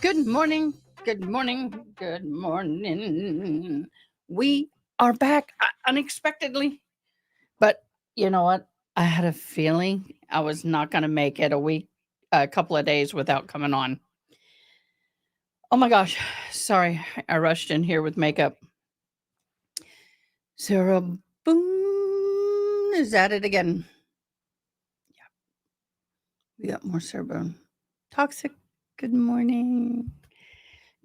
Good morning. Good morning. Good morning. We are back unexpectedly. But you know what? I had a feeling I was not going to make it a couple of days without coming on. Oh my gosh. Sorry. I rushed in here with makeup. Sarah Boone is at it again. Yeah. We got more Sarah Boone. Toxic. Good morning.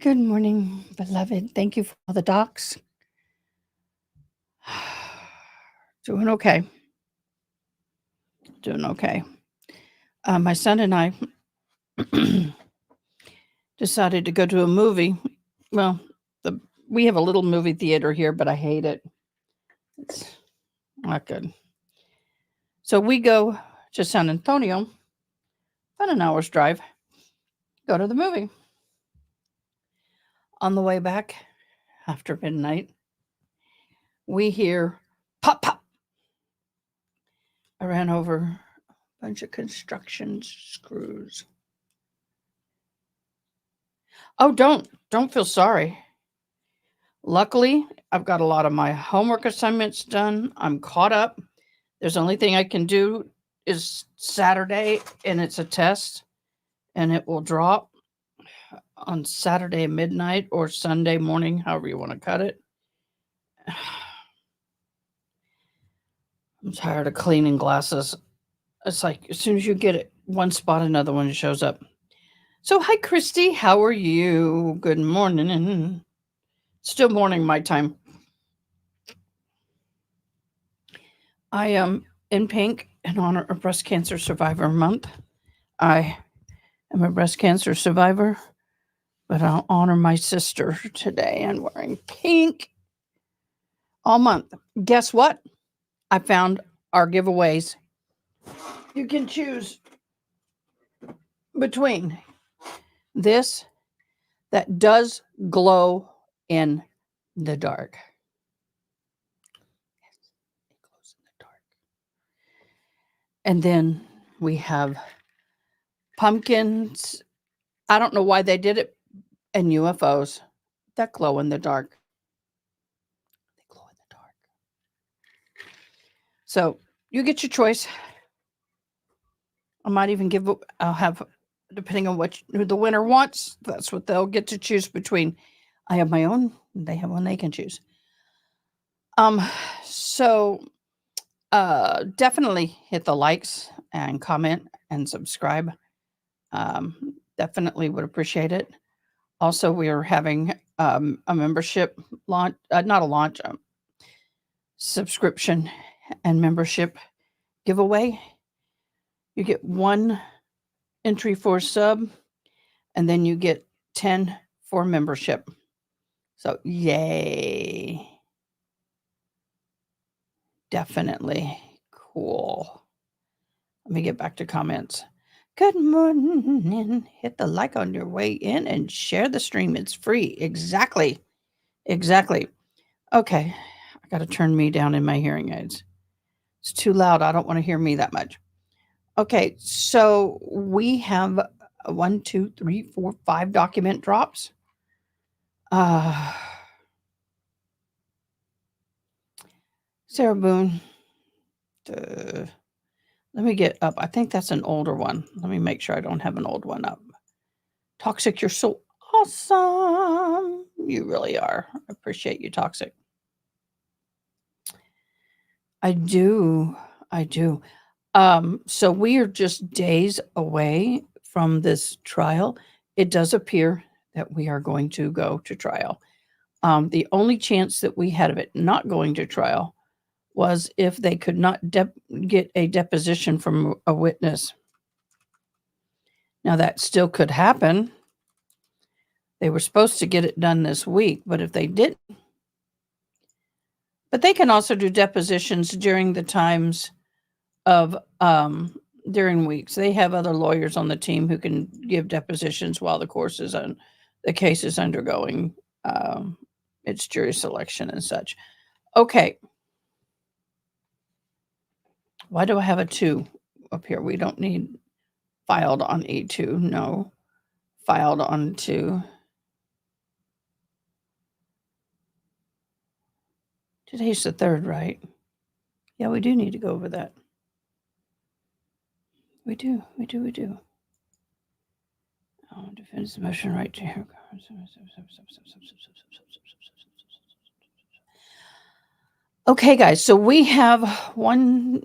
Good morning, beloved. Thank you for all the docs. Doing okay. Doing okay. My son and I decided to go to a movie. Well, we have a little movie theater here, but I hate it. It's not good. So we go to San Antonio, about an hour's drive, go to the movie. On the way back, after midnight, we hear pop, pop. I ran over a bunch of construction screws. Oh, don't feel sorry. Luckily, I've got a lot of my homework assignments done. I'm caught up. There's only thing I can do is Saturday, and it's a test, and it will drop on Saturday midnight or Sunday morning, however you want to cut it. I'm tired of cleaning glasses. It's like as soon as you get it one spot, another one shows up. So, hi, Christy. How are you? Good morning. Still morning my time. I am in pink in honor of Breast Cancer Survivor Month. I am a breast cancer survivor, but I'll honor my sister today and wearing pink all month. Guess what? I found our giveaways. You can choose between this that does glow in the dark. It glows in the dark. And then we have pumpkins. I don't know why they did it, and UFOs that glow in the dark. They glow in the dark. So you get your choice. I might even I'll have, depending on who the winner wants, that's what they'll get to choose between. I have my own, they have one they can choose. So definitely hit the likes and comment and subscribe. Definitely would appreciate it. Also, we are having a membership launch, not a launch, subscription and membership giveaway. You get one entry for sub, and then you get 10 for membership. So, yay. Definitely cool. Let me get back to comments. Good morning. Hit the like on your way in and share the stream. It's free. Exactly. Okay. I got to turn me down in my hearing aids. It's too loud. I don't want to hear me that much. Okay. So we have 1, 2, 3, 4, 5 document drops. Sarah Boone. Let me get up. I think that's an older one. Let me make sure I don't have an old one up. Toxic, you're so awesome. You really are. I appreciate you, Toxic. I do. So we are just days away from this trial. It does appear that we are going to go to trial. The only chance that we had of it not going to trial was if they could not get a deposition from a witness. Now, that still could happen. They were supposed to get it done this week, but if they didn't, but they can also do depositions during the times of during weeks. They have other lawyers on the team who can give depositions while the case is undergoing its jury selection and such. Okay. Why do I have a 2 up here? We don't need filed on E2. No. filed onto. Today's the 3rd, right? Yeah, we do need to go over that. We do. Oh, defends the motion right to hear. Okay, guys. So we have one.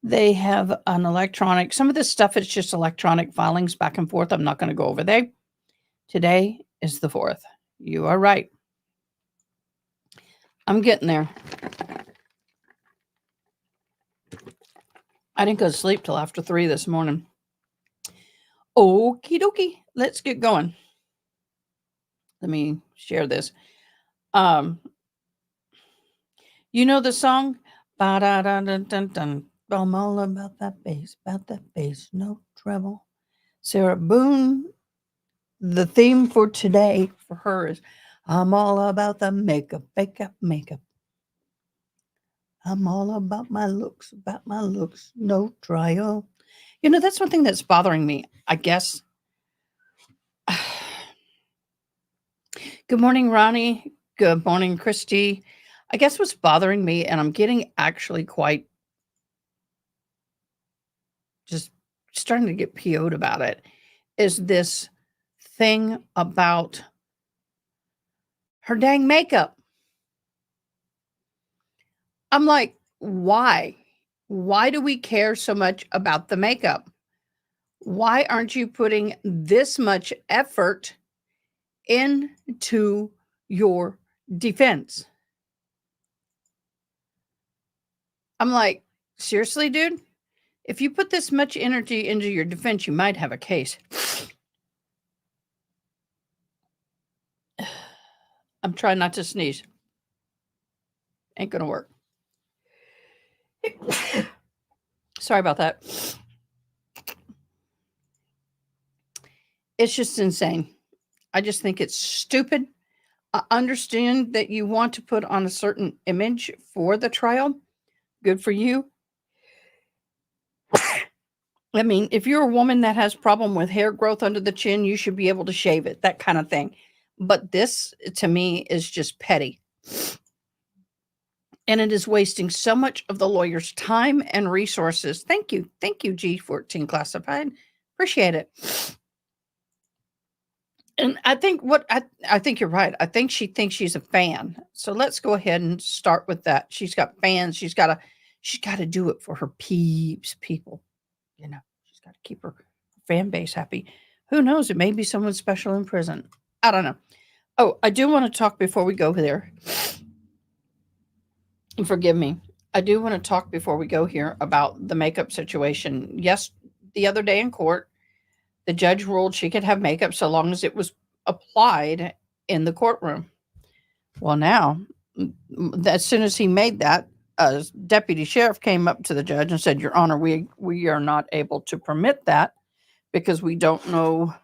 They have an electronic. Some of this stuff is just electronic filings back and forth. I'm not going to go over there. Today is the 4th. You are right. I'm getting there. I didn't go to sleep till after 3 this morning. Okie dokie. Let's get going. Let me share this. You know the song? Ba-da-da-dun-dun-dun. I'm all about that bass, no treble. Sarah Boone, the theme for today for her is I'm all about the makeup. I'm all about my looks, no trial. You know, that's one thing that's bothering me, I guess. Good morning, Ronnie. Good morning, Christy. I guess what's bothering me, and I'm getting actually quite just starting to get PO'd about it, is this thing about her dang makeup. I'm like, why? Why do we care so much about the makeup? Why aren't you putting this much effort into your defense? I'm like, seriously, dude? If you put this much energy into your defense, you might have a case. I'm trying not to sneeze. Ain't gonna work. Sorry about that. It's just insane. I just think it's stupid. I understand that you want to put on a certain image for the trial. Good for you. I mean, if you're a woman that has problem with hair growth under the chin, you should be able to shave it, that kind of thing. But this, to me, is just petty. And it is wasting so much of the lawyer's time and resources. Thank you. Thank you, G14 Classified. Appreciate it. And I think I think you're right. I think she thinks she's a fan. So let's go ahead and start with that. She's got fans. She's got to do it for her people. You know, she's got to keep her fan base happy. Who knows? It may be someone special in prison. I don't know. Oh, I do want to talk before we go there. Forgive me. I do want to talk before we go here about the makeup situation. Yes, the other day in court, the judge ruled she could have makeup so long as it was applied in the courtroom. Well, now, as soon as he made that, a deputy sheriff came up to the judge and said, "Your Honor, we are not able to permit that because we don't know,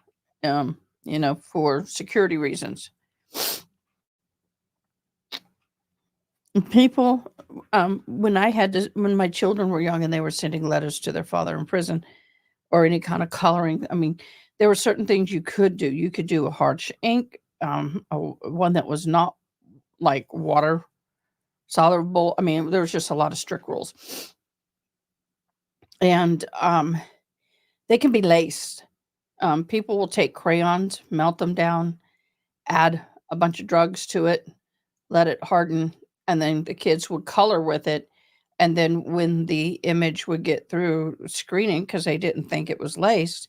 for security reasons." People, when my children were young and they were sending letters to their father in prison or any kind of coloring, I mean, there were certain things you could do. You could do a harsh ink, one that was not like water soluble. I mean, there was just a lot of strict rules. And they can be laced. People will take crayons, melt them down, add a bunch of drugs to it, let it harden, and then the kids would color with it. And then when the image would get through screening, because they didn't think it was laced,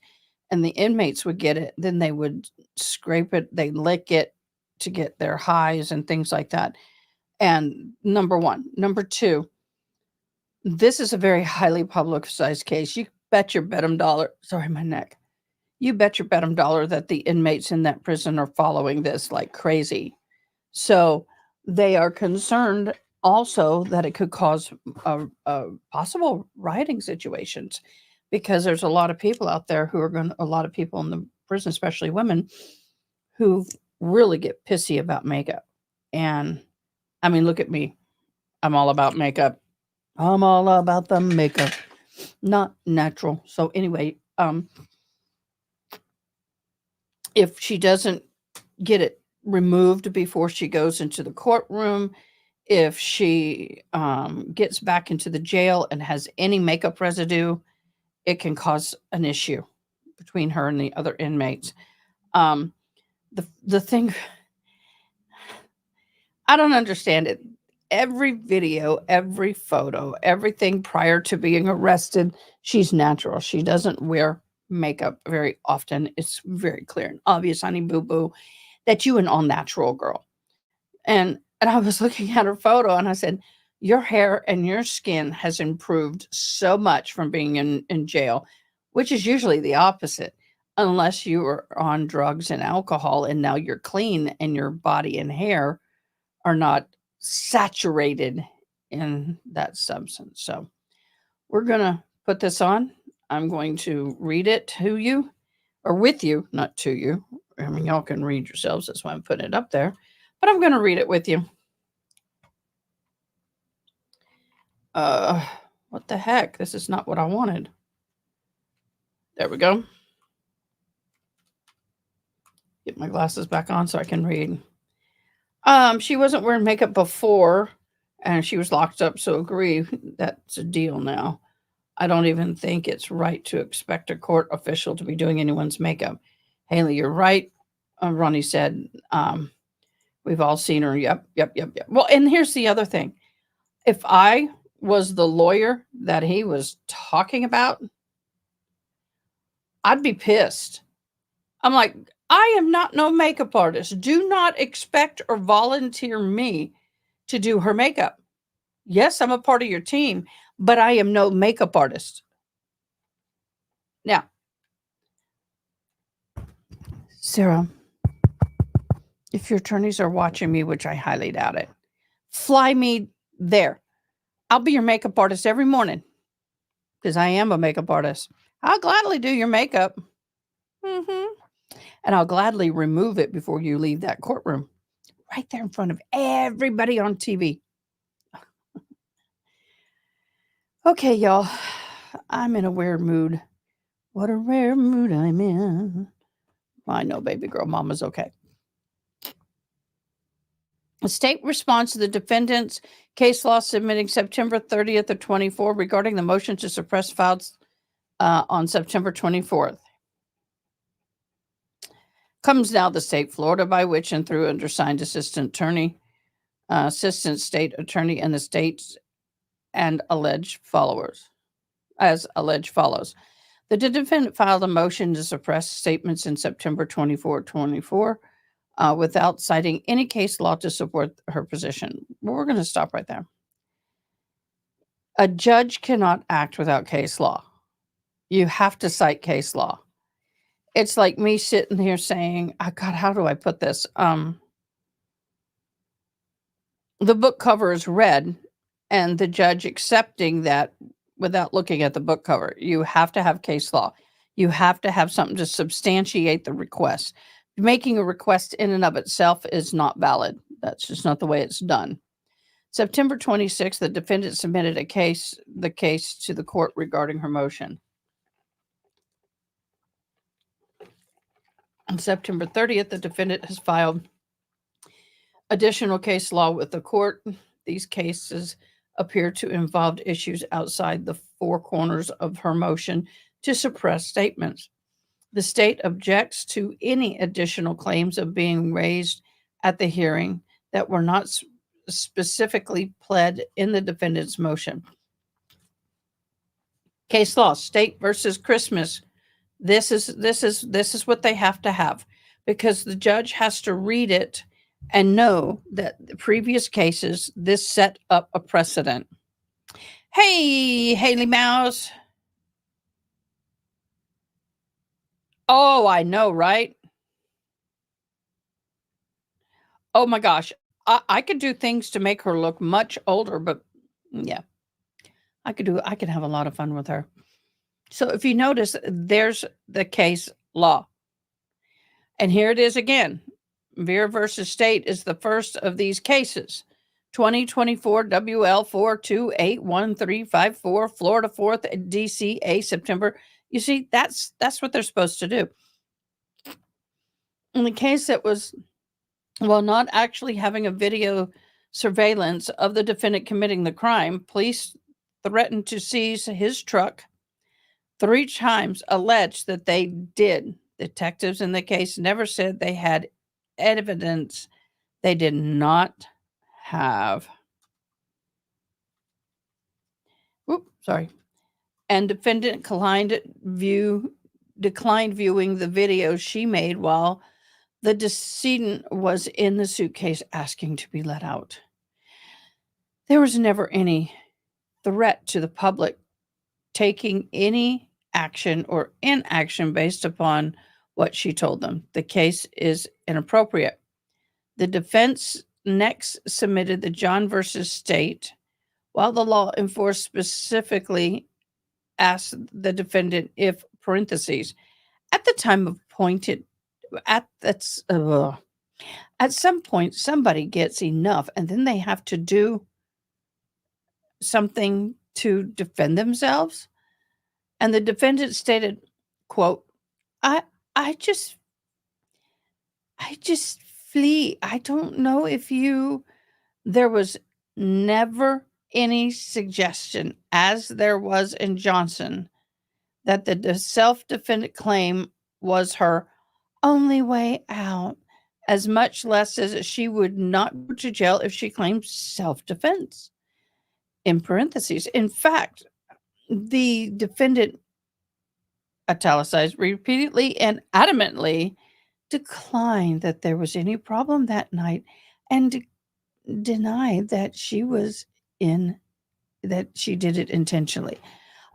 and the inmates would get it, then they would scrape it, they lick it to get their highs and things like that. And number one. Number two, this is a very highly publicized case. You bet your bed'em dollar. Sorry, my neck. You bet your bed'em dollar that the inmates in that prison are following this like crazy. So they are concerned also that it could cause possible rioting situations because there's a lot of people out there a lot of people in the prison, especially women, who really get pissy about makeup. And I mean, look at me. I'm all about makeup. I'm all about the makeup, not natural. So anyway, if she doesn't get it removed before she goes into the courtroom, if she gets back into the jail and has any makeup residue, it can cause an issue between her and the other inmates. Um, the thing, I don't understand it. Every video, every photo, everything prior to being arrested, she's natural. She doesn't wear makeup very often. It's very clear and obvious, honey boo boo, that you an all natural girl. And I was looking at her photo and I said, your hair and your skin has improved so much from being in jail, which is usually the opposite, unless you were on drugs and alcohol and now you're clean and your body and hair are not saturated in that substance. So we're going to put this on. I'm going to read it to you or with you, not to you. I mean, y'all can read yourselves. That's why I'm putting it up there. But I'm going to read it with you. What the heck? This is not what I wanted. There we go. Get my glasses back on so I can read. She wasn't wearing makeup before, and she was locked up, so agree. That's a deal now. I don't even think it's right to expect a court official to be doing anyone's makeup. Haley, you're right. Ronnie said, we've all seen her. Yep. Well, and here's the other thing. If I was the lawyer that he was talking about, I'd be pissed. I'm like, I am not no makeup artist. Do not expect or volunteer me to do her makeup. Yes, I'm a part of your team, but I am no makeup artist. Now, Sarah, if your attorneys are watching me, which I highly doubt it, fly me there. I'll be your makeup artist every morning because I am a makeup artist. I'll gladly do your makeup. And I'll gladly remove it before you leave that courtroom. Right there in front of everybody on TV. Okay, y'all. I'm in a weird mood. What a rare mood I'm in. I know, baby girl. Mama's okay. The state responds to the defendant's case law submitting September 30th of 24 regarding the motion to suppress files on September 24th. Comes now the state, Florida, by which and through undersigned assistant state attorney, and the state's and alleged followers, as alleged follows. The defendant filed a motion to suppress statements in September 24 without citing any case law to support her position. We're going to stop right there. A judge cannot act without case law. You have to cite case law. It's like me sitting here saying, oh God, how do I put this? The book cover is red and the judge accepting that without looking at the book cover. You have to have case law. You have to have something to substantiate the request. Making a request in and of itself is not valid. That's just not the way it's done. September 26th, the defendant submitted the case to the court regarding her motion. On September 30th, the defendant has filed additional case law with the court. These cases appear to involve issues outside the four corners of her motion to suppress statements. The state objects to any additional claims of being raised at the hearing that were not specifically pled in the defendant's motion. Case law, state versus Christmas. This is what they have to have, because the judge has to read it and know that the previous cases, this set up a precedent. Hey, Haley Mouse. Oh, I know, right? Oh my gosh. I could do things to make her look much older, but yeah, I could have a lot of fun with her. So if you notice, there's the case law. And here it is again. Vera versus State is the first of these cases. 2024 WL 4281354, Florida 4th DCA, September. You see, that's what they're supposed to do. In the case that was, while not actually having a video surveillance of the defendant committing the crime, police threatened to seize his truck 3 times, alleged that they did. Detectives in the case never said they had evidence they did not have. Sorry. And defendant declined viewing the videos she made while the decedent was in the suitcase asking to be let out. There was never any threat to the public taking any action or inaction based upon what she told them. The case is inappropriate. The defense next submitted the John versus State, while the law enforced specifically asked the defendant if parentheses at the time appointed at some point somebody gets enough and then they have to do something to defend themselves. And the defendant stated, quote, I I just flee. I don't know if you there was never any suggestion, as there was in Johnson, that the self-defendant claim was her only way out, as much less as she would not go to jail if she claimed self-defense. In parentheses, in fact, the defendant, italicized, repeatedly and adamantly declined that there was any problem that night and denied that she did it intentionally.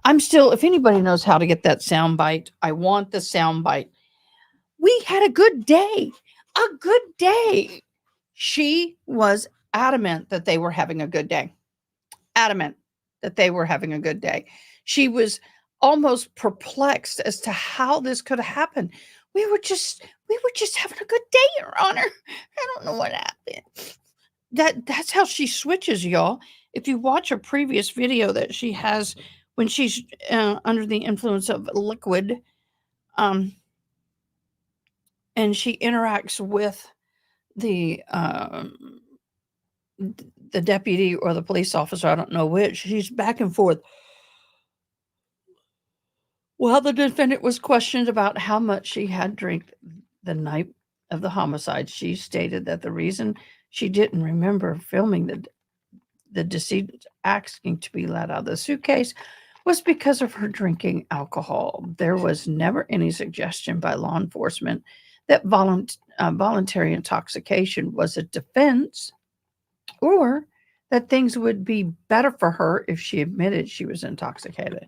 I'm still, if anybody knows how to get that sound bite, I want the sound bite. We had a good day. A good day. She was adamant that they were having a good day. Adamant that they were having a good day. She was almost perplexed as to how this could have happened. We were just having a good day, Your Honor. I don't know what happened. That's how she switches, y'all. If you watch a previous video that she has when she's under the influence of liquid, and she interacts with the deputy or the police officer, I don't know which. She's back and forth. While the defendant was questioned about how much she had drank the night of the homicide, she stated that the reason she didn't remember filming the decedent asking to be let out of the suitcase was because of her drinking alcohol. There was never any suggestion by law enforcement that voluntary intoxication was a defense or that things would be better for her if she admitted she was intoxicated.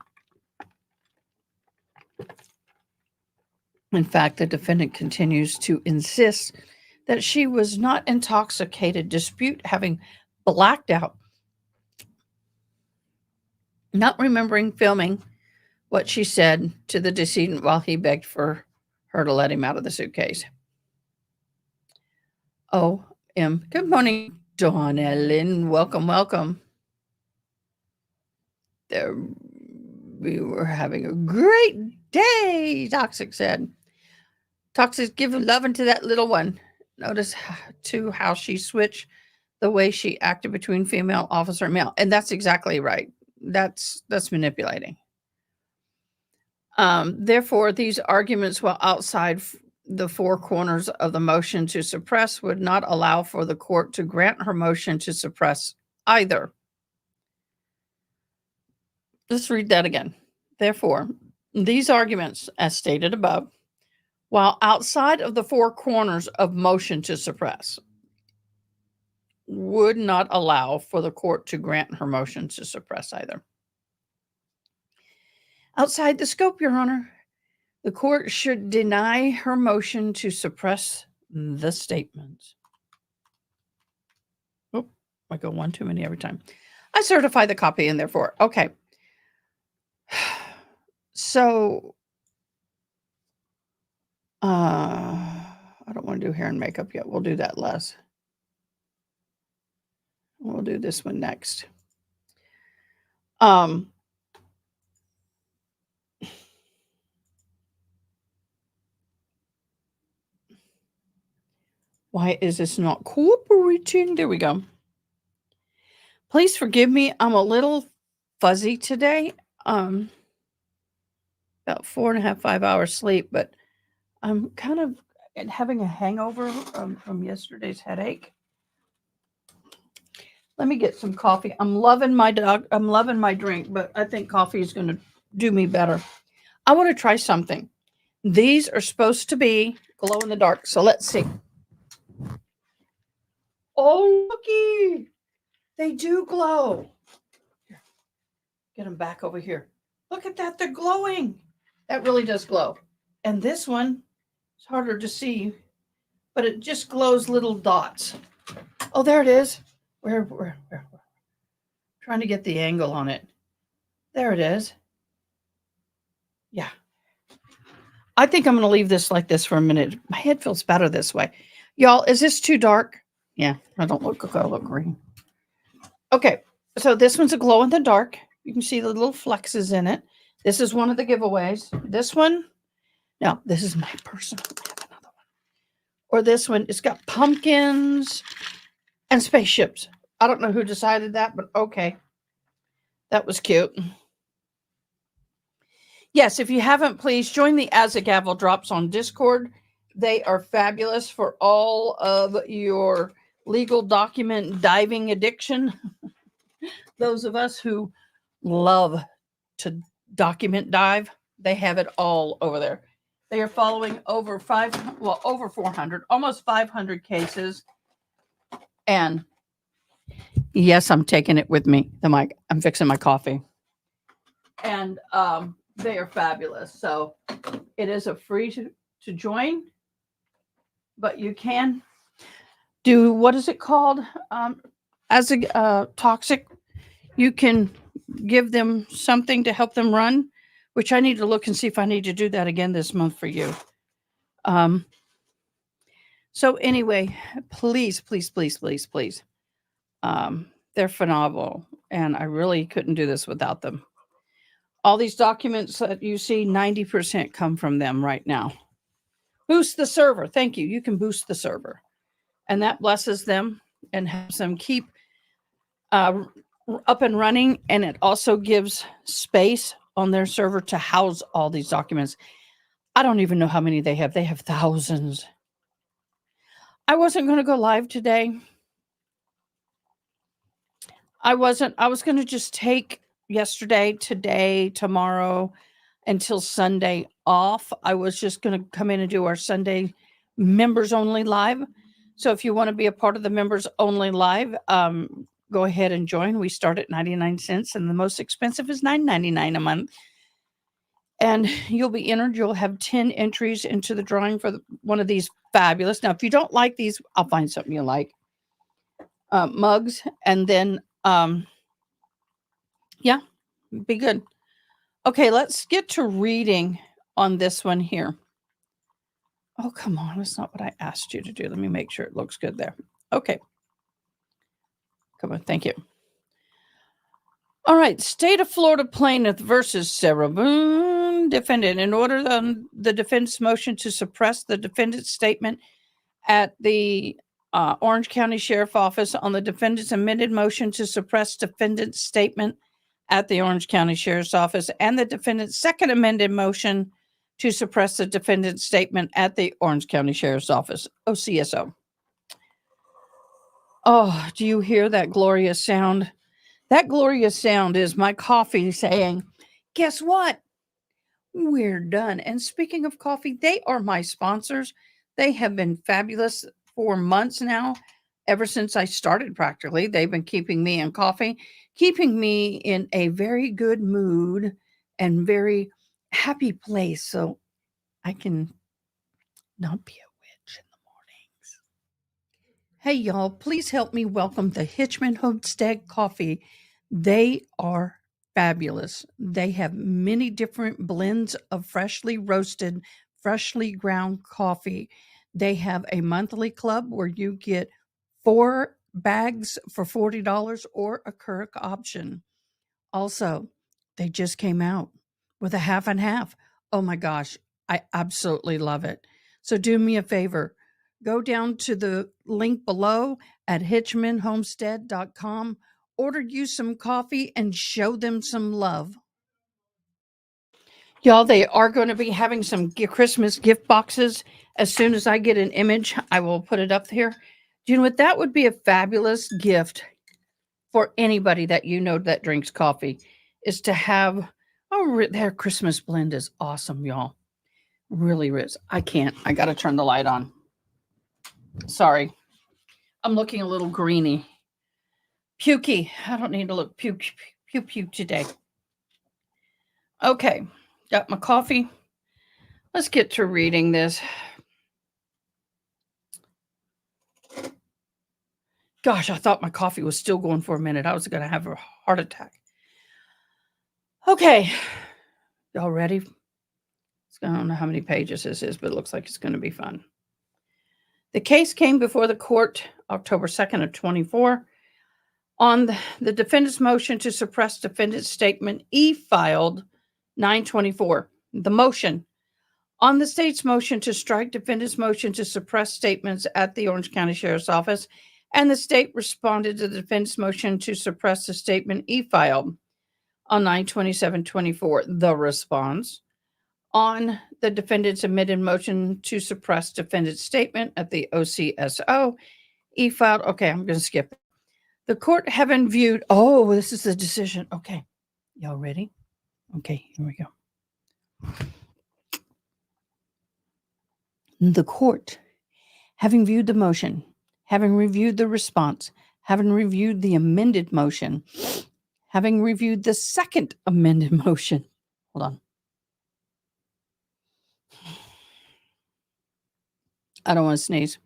In fact, the defendant continues to insist that she was not intoxicated, dispute having blacked out, not remembering filming what she said to the decedent while he begged for her to let him out of the suitcase. Good morning, Dawn Ellen. Welcome, welcome. There, we were having a great day, Toxic said. Toxic, give loving to that little one. Notice, too, how she switched the way she acted between female officer and male. And that's exactly right. That's manipulating. Therefore, these arguments, while outside the four corners of the motion to suppress, would not allow for the court to grant her motion to suppress either. Let's read that again. Therefore, these arguments, as stated above, while outside of the four corners of motion to suppress, would not allow for the court to grant her motion to suppress either. Outside the scope, Your Honor, the court should deny her motion to suppress the statements. Oh, I go one too many every time. I certify the copy and therefore, okay. So, I don't want to do hair and makeup yet. We'll do that less. We'll do this one next. Why is this not cooperating? There we go. Please forgive me. I'm a little fuzzy today. About 4.5, 5 hours sleep, but I'm kind of having a hangover from yesterday's headache. Let me get some coffee. I'm loving my drink, but I think coffee is going to do me better. I want to try something. These are supposed to be glow in the dark. So let's see. Oh, looky. They do glow. Here, get them back over here. Look at that. They're glowing. That really does glow. And this one, it's harder to see, but it just glows little dots. Oh, there it is. Where? Trying to get the angle on it. There it is. Yeah. I think I'm going to leave this like this for a minute. My head feels better this way. Y'all, is this too dark? Yeah, I look green. Okay, so this one's a glow in the dark. You can see the little flexes in it. This is one of the giveaways. This one, no, this is my personal. I have another one. Or this one, it's got pumpkins and spaceships. I don't know who decided that, but okay. That was cute. Yes, if you haven't, please join the As a Gavel Drops on Discord. They are fabulous for all of your legal document diving addiction. Those of us who love to document dive, they have it all over there. They are following over 400, almost 500 cases. And yes, I'm taking it with me, the mic. I'm fixing my coffee. And they are fabulous. So it is a free to join, but you can do, what is it called? As a toxic, you can give them something to help them run, which I need to look and see if I need to do that again this month for you. So anyway, please. They're phenomenal, and I really couldn't do this without them. All these documents that you see, 90% come from them right now. Boost the server. Thank you. You can boost the server. And that blesses them and helps them keep up and running. And it also gives space on their server to house all these documents. I don't even know how many they have. They have thousands. I wasn't going to go live today. I was going to just take yesterday, today, tomorrow, until Sunday off. I was just going to come in and do our Sunday members only live. So if you want to be a part of the members only live, go ahead and join. We start at 99 cents and the most expensive is $9.99 a month. And you'll be entered. You'll have 10 entries into the drawing for one of these fabulous. Now, if you don't like these, I'll find something you like. Mugs. And then, yeah, be good. Okay, let's get to reading on this one here. Oh, come on. That's not what I asked you to do. Let me make sure it looks good there. Okay. Come on. Thank you. All right. State of Florida plaintiff versus Sarah Boone defendant. In order on the defense motion to suppress the defendant's statement at the Orange County Sheriff Office on the defendant's amended motion to suppress defendant's statement at the Orange County Sheriff's Office and the defendant's second amended motion to suppress the defendant's statement at the Orange County Sheriff's Office, OCSO. Oh, do you hear that glorious sound? That glorious sound is my coffee saying, guess what? We're done. And speaking of coffee, they are my sponsors. They have been fabulous for months now. Ever since I started practically, they've been keeping me in coffee, keeping me in a very good mood and very happy place so I can not be a witch in the mornings. Hey, y'all, please help me welcome the Hitchman Homestead Coffee. They are fabulous. They have many different blends of freshly roasted, freshly ground coffee. They have a monthly club where you get 4 bags for $40 or a Keurig option. Also, they just came out with a half and half. Oh my gosh, I absolutely love it. So do me a favor. Go down to the link below at hitchmanhomestead.com. Order you some coffee and show them some love. Y'all, they are going to be having some Christmas gift boxes. As soon as I get an image, I will put it up here. Do you know what? That would be a fabulous gift for anybody that you know that drinks coffee, is to have, their Christmas blend is awesome, y'all. Really is. I got to turn the light on. Sorry. I'm looking a little greeny. Pukey. I don't need to look puke today. Okay. Got my coffee. Let's get to reading this. Gosh, I thought my coffee was still going for a minute. I was going to have a heart attack. Okay. Y'all ready? I don't know how many pages this is, but it looks like it's going to be fun. The case came before the court October 2nd of 24 on the defendant's motion to suppress defendant's statement filed 9/24. The motion on the state's motion to strike defendant's motion to suppress statements at the Orange County Sheriff's Office, and the state responded to the defendant's motion to suppress the statement filed on 9/27/24. The response on the defendant's amended motion to suppress defendant's statement at the OCSO filed. Okay, I'm going to skip it. The court having viewed, this is the decision. Okay, y'all ready? Okay, here we go. The court having viewed the motion, having reviewed the response, having reviewed the amended motion, having reviewed the second amended motion. Hold on. I don't want to sneeze.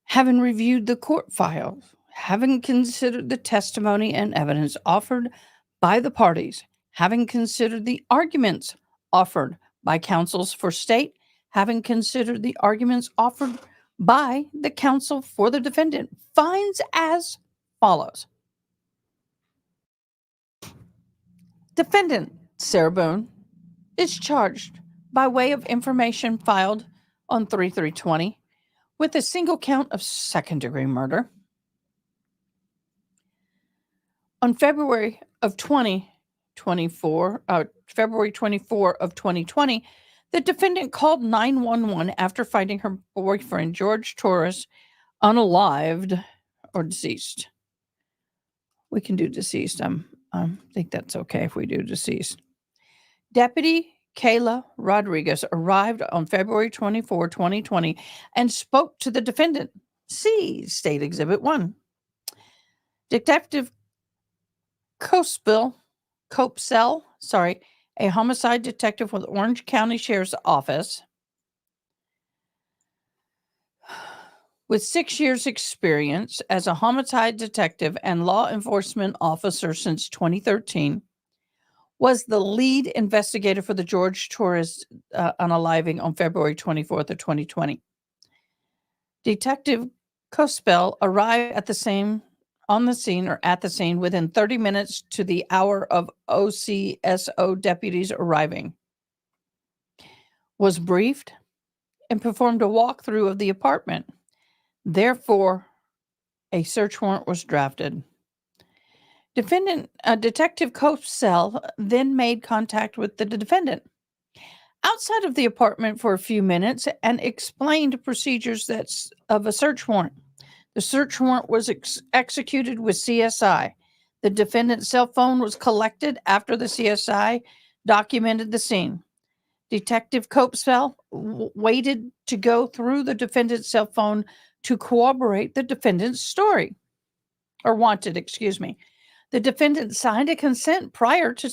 Having reviewed the court file, having considered the testimony and evidence offered by the parties, having considered the arguments offered by counsels for state, having considered the arguments offered by the counsel for the defendant, finds as follows. Defendant Sarah Boone is charged by way of information filed on 3/3/20 with a single count of second-degree murder. On February 24 of 2020, the defendant called 911 after finding her boyfriend, George Torres, unalived or deceased. We can do deceased. I think that's okay if we do deceased. Deputy Kayla Rodriguez arrived on February 24, 2020, and spoke to the defendant. See State Exhibit 1. Detective Copesell, a homicide detective with Orange County Sheriff's Office, with 6 years' experience as a homicide detective and law enforcement officer since 2013, was the lead investigator for the George Torres unaliving on February 24th of 2020. Detective Copesell arrived at the scene within 30 minutes to the hour of OCSO deputies arriving, was briefed, and performed a walkthrough of the apartment. Therefore, a search warrant was drafted. Detective Copesell then made contact with the defendant outside of the apartment for a few minutes and explained procedures of a search warrant. The search warrant was executed with CSI. The defendant's cell phone was collected after the CSI documented the scene. Detective Copesell waited to go through the defendant's cell phone to corroborate the defendant's story, or wanted, excuse me. The defendant signed a consent prior to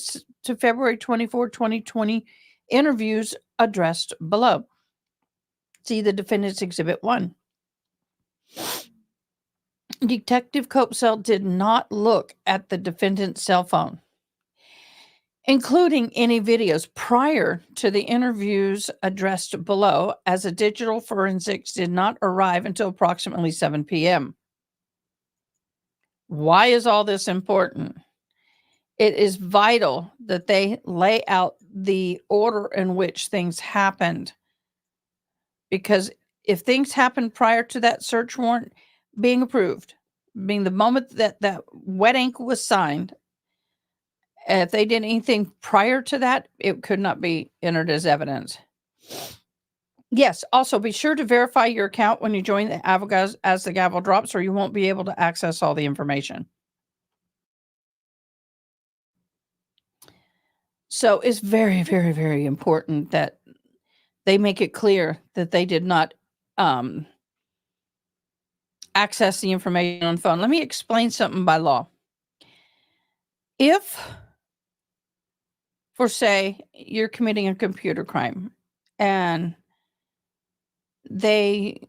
February 24, 2020 interviews addressed below. See the defendant's Exhibit 1. Detective Copesell did not look at the defendant's cell phone, including any videos prior to the interviews addressed below, as a digital forensics did not arrive until approximately 7 p.m. Why is all this important? It is vital that they lay out the order in which things happened, because if things happened prior to that search warrant being approved, being the moment that that wet ink was signed, if they did anything prior to that, it could not be entered as evidence. Yes, also be sure to verify your account when you join the Avogaz as the gavel drops, or you won't be able to access all the information. So it's very, very, very important that they make it clear that they did not access the information on phone. Let me explain something by law. If, for say, you're committing a computer crime and they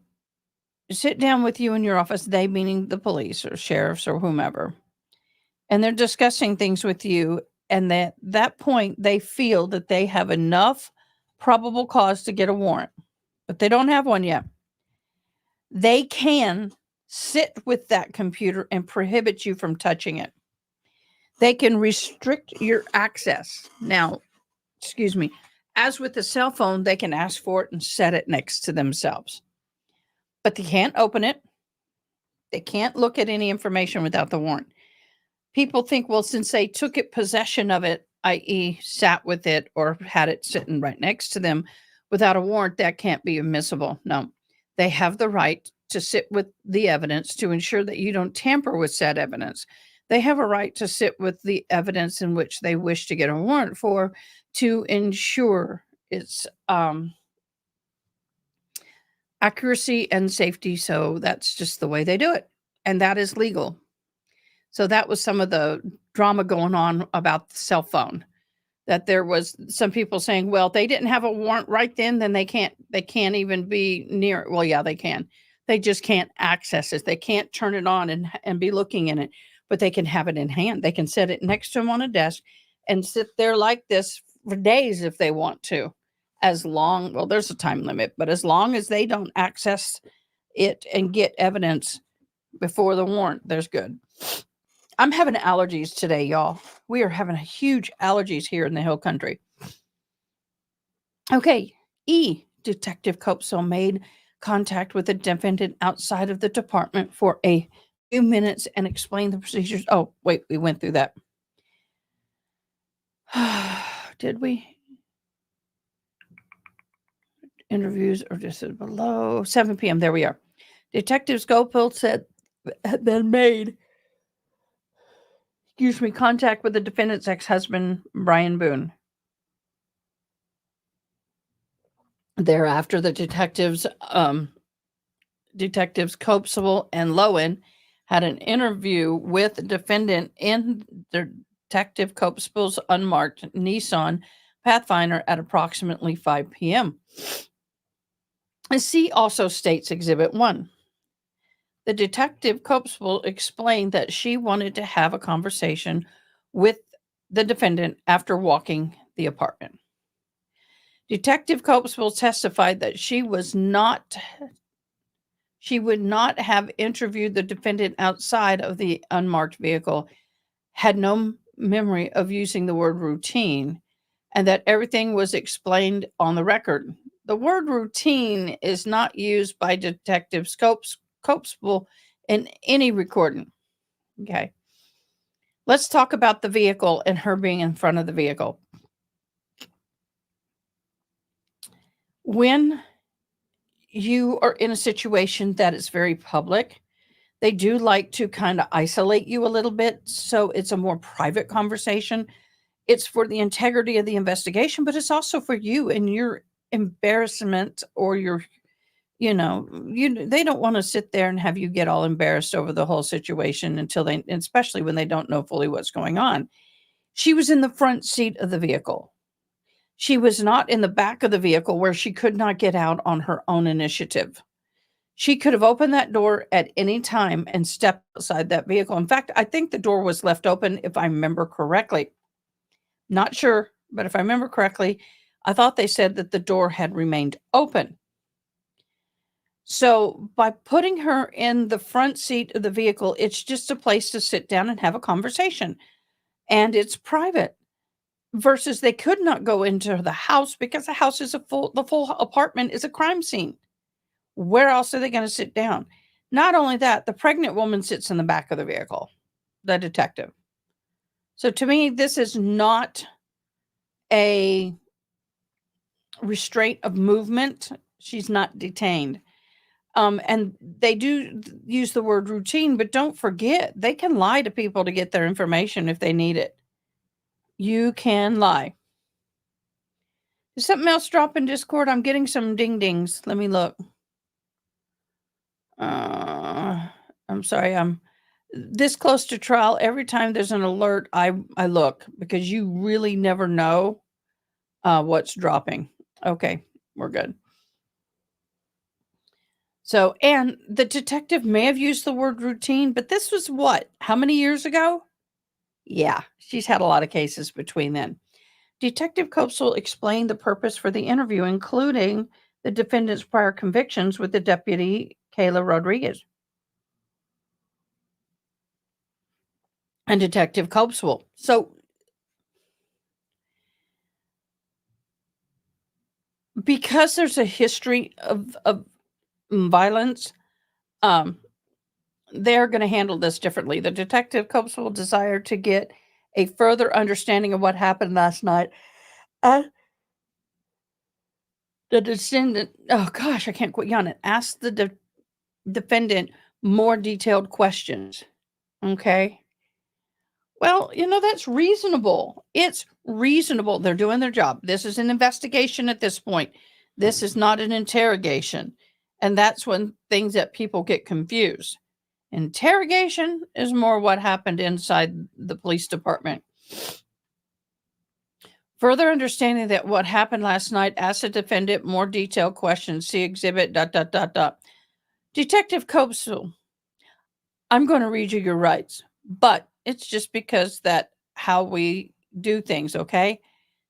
sit down with you in your office, they meaning the police or sheriffs or whomever, and they're discussing things with you, and at that point they feel that they have enough probable cause to get a warrant, but they don't have one yet. They can sit with that computer and prohibit you from touching it. They can restrict your access. Now, excuse me, as with the cell phone, they can ask for it and set it next to themselves. But they can't open it. They can't look at any information without the warrant. People think, well, since they took it possession of it, i.e., sat with it or had it sitting right next to them without a warrant, that can't be admissible. No, they have the right to sit with the evidence to ensure that you don't tamper with said evidence. They have a right to sit with the evidence in which they wish to get a warrant for to ensure its accuracy and safety. So that's just the way they do it. And that is legal. So that was some of the drama going on about the cell phone. That there was some people saying, well, they didn't have a warrant right then they can't even be near it. Well, yeah, they can. They just can't access it. They can't turn it on and be looking in it, but they can have it in hand. They can set it next to them on a desk and sit there like this for days if they want to. Well, there's a time limit, but as long as they don't access it and get evidence before the warrant, there's good. I'm having allergies today, y'all. We are having huge allergies here in the Hill Country. Okay, E. Detective Copesall made contact with the defendant outside of the department for a few minutes and explained the procedures. Oh, wait, we went through that. Did we? Interviews are listed below. 7 p.m. There we are. Detective Scopel said had been made contact with the defendant's ex-husband, Brian Boone. Thereafter, the detectives Copesall and Lowen had an interview with the defendant in Detective Copesall's unmarked Nissan Pathfinder at approximately 5 p.m. C also states Exhibit 1. The detective Copesall explained that she wanted to have a conversation with the defendant after walking the apartment. Detective Copesall testified that she would not have interviewed the defendant outside of the unmarked vehicle, had no memory of using the word routine, and that everything was explained on the record. The word routine is not used by Detective Copesall in any recording. Okay. Let's talk about the vehicle and her being in front of the vehicle. When you are in a situation that is very public, they do like to kind of isolate you a little bit. So it's a more private conversation. It's for the integrity of the investigation, but it's also for you and your embarrassment or your, they don't want to sit there and have you get all embarrassed over the whole situation especially when they don't know fully what's going on. She was in the front seat of the vehicle. She was not in the back of the vehicle where she could not get out on her own initiative. She could have opened that door at any time and stepped outside that vehicle. In fact, I think the door was left open, if I remember correctly. Not sure, but if I remember correctly, I thought they said that the door had remained open. So by putting her in the front seat of the vehicle, it's just a place to sit down and have a conversation. And it's private. Versus they could not go into the house because the house is the full apartment is a crime scene. Where else are they going to sit down? Not only that, the pregnant woman sits in the back of the vehicle, the detective. So to me, this is not a restraint of movement. She's not detained. And they do use the word routine, but don't forget, they can lie to people to get their information if they need it. You can lie. Is something else drop in Discord? I'm getting some ding dings. Let me look. I'm sorry. I'm this close to trial. Every time there's an alert, I look because you really never know what's dropping. Okay, we're good. So, and the detective may have used the word routine, but this was what? How many years ago? Yeah, she's had a lot of cases between then. Detective Copsel explained the purpose for the interview, including the defendant's prior convictions with the deputy, Kayla Rodriguez. And Detective Copsel. So, because there's a history of violence, they're going to handle this differently. The Detective Copsel desired to get a further understanding of what happened last night. The descendant, oh gosh, I can't quit yawning. Asked the defendant more detailed questions. Okay. Well, that's reasonable. It's reasonable. They're doing their job. This is an investigation at this point. This is not an interrogation. And that's when things that people get confused. Interrogation is more what happened inside the police department. Further understanding that what happened last night, ask the defendant more detailed questions. See exhibit, ... Detective Copsel, I'm going to read you your rights, but it's just because that how we do things, okay?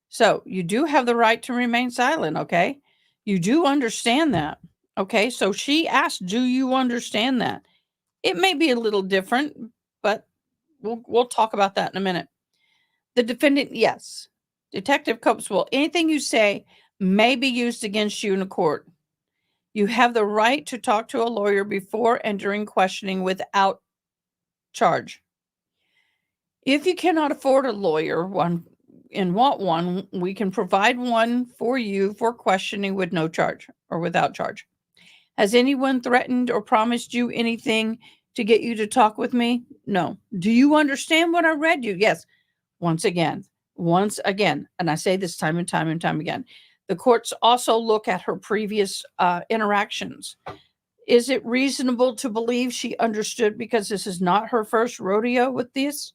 So you do have the right to remain silent, okay? You do understand that, okay? So she asked, do you understand that? It may be a little different, but we'll talk about that in a minute. The defendant, yes. Detective Copswell, anything you say may be used against you in a court. You have the right to talk to a lawyer before and during questioning without charge. If you cannot afford a lawyer and want one, we can provide one for you for questioning with no charge or without charge. Has anyone threatened or promised you anything to get you to talk with me? No. Do you understand what I read you? Yes. Once again, and I say this time and time and time again, the courts also look at her previous interactions. Is it reasonable to believe she understood because this is not her first rodeo with this?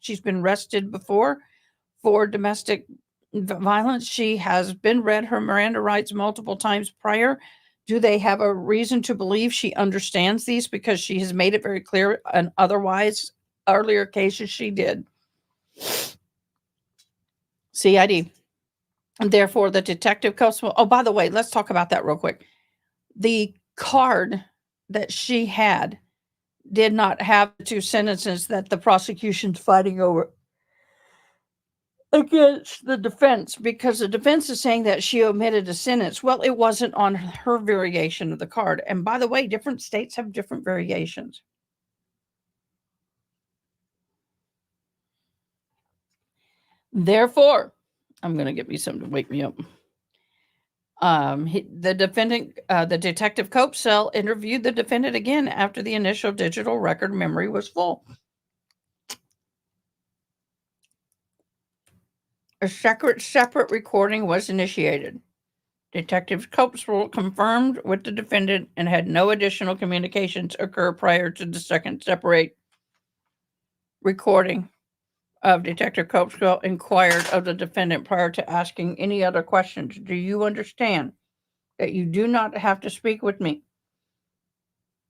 She's been arrested before for domestic violence. She has been read her Miranda rights multiple times prior. Do they have a reason to believe she understands these because she has made it very clear and otherwise earlier cases she did? CID. And therefore, the detective Cosmo. Oh, by the way, let's talk about that real quick. The card that she had did not have the two sentences that the prosecution's fighting over against the defense, because the defense is saying that she omitted a sentence. Well, it wasn't on her variation of the card. And by the way, different states have different variations. Therefore, I'm going to get me something to wake me up. The detective Copesell interviewed the defendant again after the initial digital record memory was full. A separate recording was initiated. Detective Copesell confirmed with the defendant and had no additional communications occur prior to the second separate recording of Detective Copesell inquired of the defendant prior to asking any other questions. Do you understand that you do not have to speak with me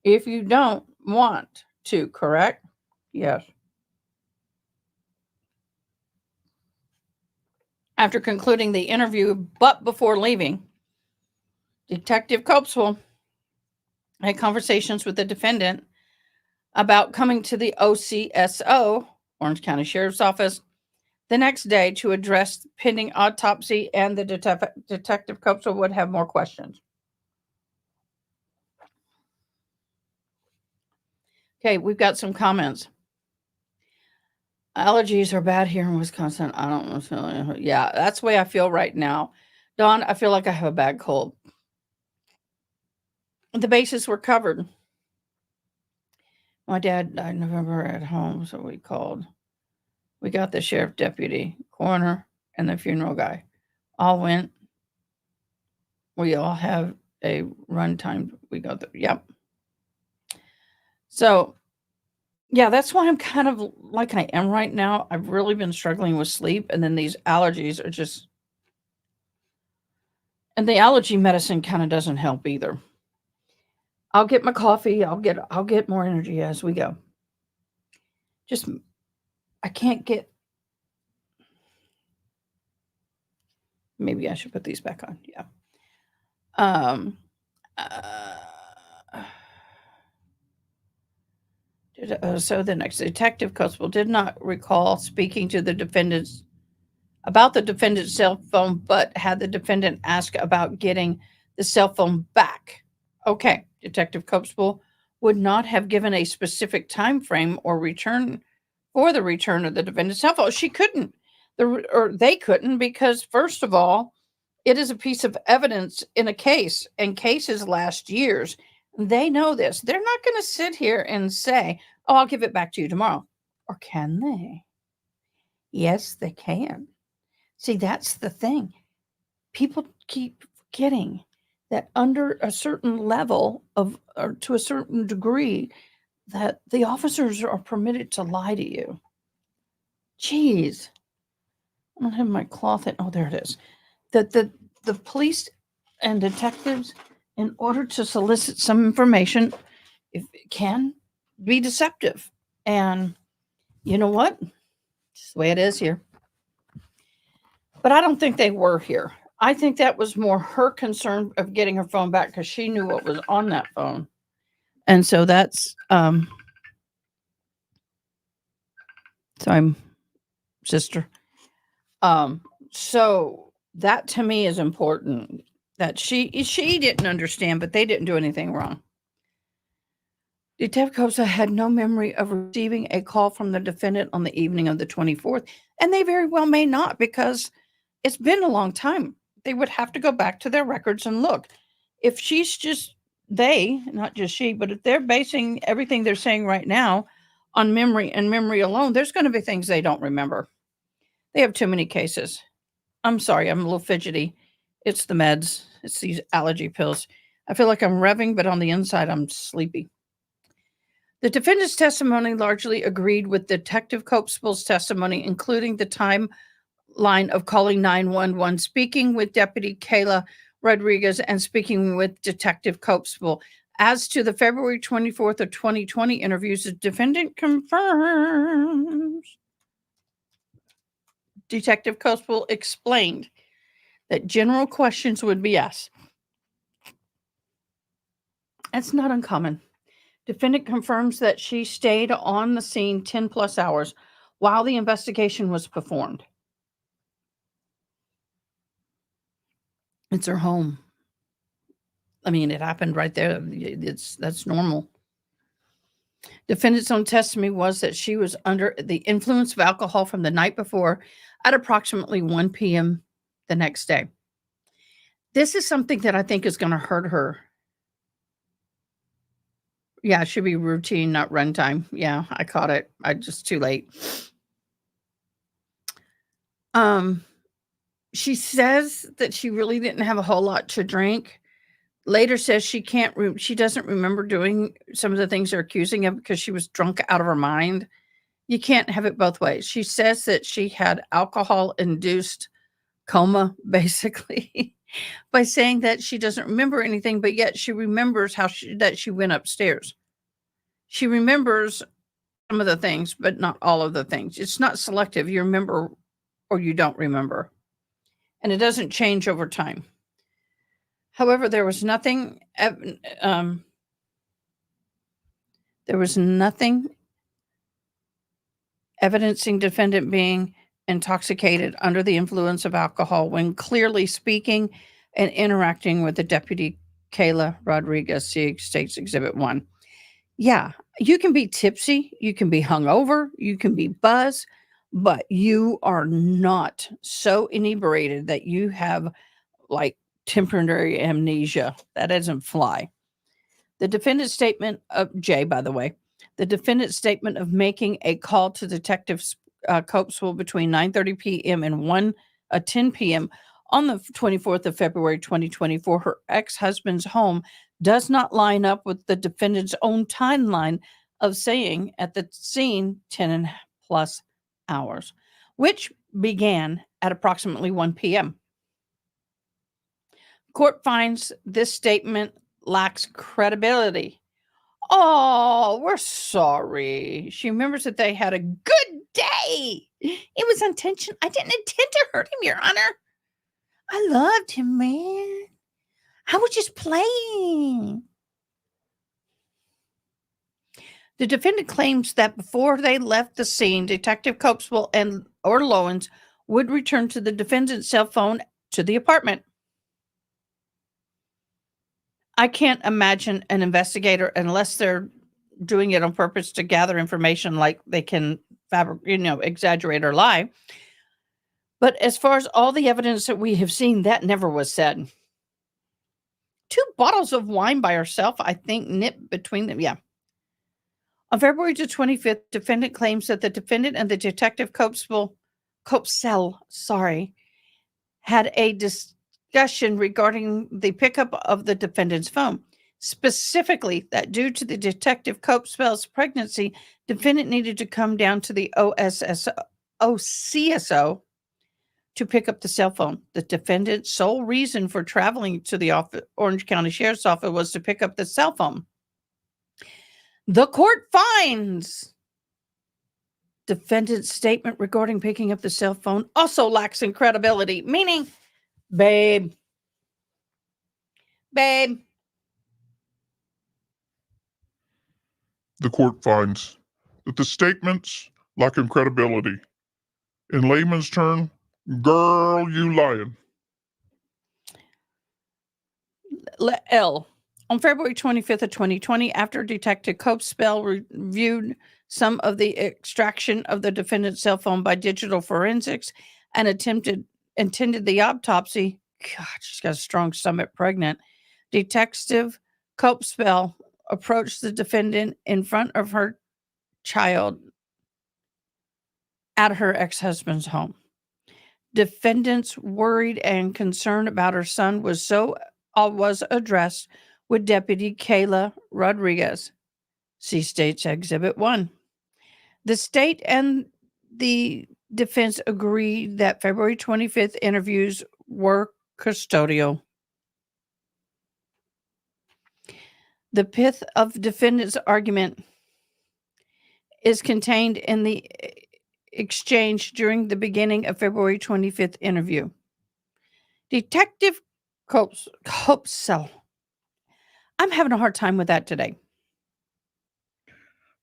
if you don't want to, correct? Yes. After concluding the interview, but before leaving, Detective Copesell had conversations with the defendant about coming to the OCSO, Orange County Sheriff's Office, the next day to address pending autopsy, and the Detective Copesell would have more questions. Okay, we've got some comments. Allergies are bad here in Wisconsin. I don't know. Yeah, that's the way I feel right now. Dawn, I feel like I have a bad cold. The bases were covered. My dad died in November at home, so we called. We got the sheriff deputy, coroner, and the funeral guy. All went. We all have a run time. We got the, yep. So, yeah, that's why I'm kind of like I am right now. I've really been struggling with sleep, and then these allergies are just, and the allergy medicine kind of doesn't help either. I'll get my coffee. I'll get more energy as we go. Just I can't get. Maybe I should put these back on. Yeah. Uh, so the next detective constable did not recall speaking to the defendants about the defendant's cell phone, but had the defendant ask about getting the cell phone back. Okay, Detective Constable would not have given a specific time frame or return for the return of the defendant's cell phone. She couldn't, or they couldn't, because first of all, it is a piece of evidence in a case, and cases last years. They know this. They're not going to sit here and say, "Oh, I'll give it back to you tomorrow," or can they? Yes, they can. See, that's the thing. People keep forgetting that under a certain level of, or to a certain degree, that the officers are permitted to lie to you. Jeez. I don't have my cloth in. Oh, there it is. The police and detectives, in order to solicit some information, if it can be deceptive. And you know what? It's the way it is here. But I don't think they were here. I think that was more her concern of getting her phone back because she knew what was on that phone. And so that's sorry, sister. So that to me is important, that she didn't understand, but they didn't do anything wrong. Detective Kosa had no memory of receiving a call from the defendant on the evening of the 24th, and they very well may not, because it's been a long time. They would have to go back to their records and look. If she's just, they, not just she, but if they're basing everything they're saying right now on memory and memory alone, there's going to be things they don't remember. They have too many cases. I'm sorry, I'm a little fidgety. It's the meds, it's these allergy pills. I feel like I'm revving, but on the inside, I'm sleepy. The defendant's testimony largely agreed with Detective Copesville's testimony, including the timeline of calling 911, speaking with Deputy Kayla Rodriguez, and speaking with Detective Copesville. As to the February 24th of 2020 interviews, the defendant confirms. Detective Copesville explained that general questions would be asked. That's not uncommon. Defendant confirms that she stayed on the scene 10 plus hours while the investigation was performed. It's her home. I mean, it happened right there. That's normal. Defendant's own testimony was that she was under the influence of alcohol from the night before at approximately 1 p.m. the next day. This is something that I think is going to hurt her. Yeah, it should be routine, not runtime. Yeah, I caught it. I just too late. She says that she really didn't have a whole lot to drink. Later says she she doesn't remember doing some of the things they're accusing of because she was drunk out of her mind. You can't have it both ways. She says that she had alcohol-induced coma, basically, by saying that she doesn't remember anything, but yet she remembers that she went upstairs. She remembers some of the things, but not all of the things. It's not selective. You remember or you don't remember. And it doesn't change over time. However, there was nothing evidencing defendant being intoxicated under the influence of alcohol when clearly speaking and interacting with the Deputy Kayla Rodriguez, see States Exhibit 1. Yeah, You can be tipsy, you can be hungover, you can be buzzed, but you are not so inebriated that you have like temporary amnesia. That doesn't fly. The defendant's statement of Jay, by the way, the defendant's statement of making a call to Detective Copeswell between 9:30 p.m. and 10 p.m. on the 24th of February 2024, her ex-husband's home, does not line up with the defendant's own timeline of saying at the scene 10 and plus hours, which began at approximately 1 p.m. Court finds this statement lacks credibility. Oh, we're sorry. She remembers that they had a good day. It was intentional. I didn't intend to hurt him, Your Honor. I loved him, man. I was just playing. The defendant claims that before they left the scene, Detective Copeswell or Lowens would return to the defendant's cell phone to the apartment. I can't imagine an investigator, unless they're doing it on purpose to gather information, like they can exaggerate or lie. But as far as all the evidence that we have seen, that never was said. 2 bottles of wine by herself, I think, nipped between them. Yeah. On February the 25th, defendant claims that the defendant and the Detective Copeswell, had a discussion regarding the pickup of the defendant's phone. Specifically, that due to the Detective Copeswell's pregnancy, defendant needed to come down to the OCSO to pick up the cell phone. The defendant's sole reason for traveling to the Orange County Sheriff's Office was to pick up the cell phone. The court finds defendant's statement regarding picking up the cell phone also lacks in credibility, meaning, babe, The court finds that the statements lack in credibility. In layman's term, girl, you lying. L. On February 25th of 2020, after Detective Copeswell reviewed some of the extraction of the defendant's cell phone by digital forensics and intended the autopsy, God, she's got a strong stomach, pregnant. Detective Copeswell approached the defendant in front of her child at her ex-husband's home. Defendant's worried and concern about her son was addressed with Deputy Kayla Rodriguez. See State's Exhibit 1. The state and the defense agreed that February 25th interviews were custodial. The pith of defendant's argument is contained in the exchange during the beginning of February 25th interview. Detective Copeswell. I'm having a hard time with that today.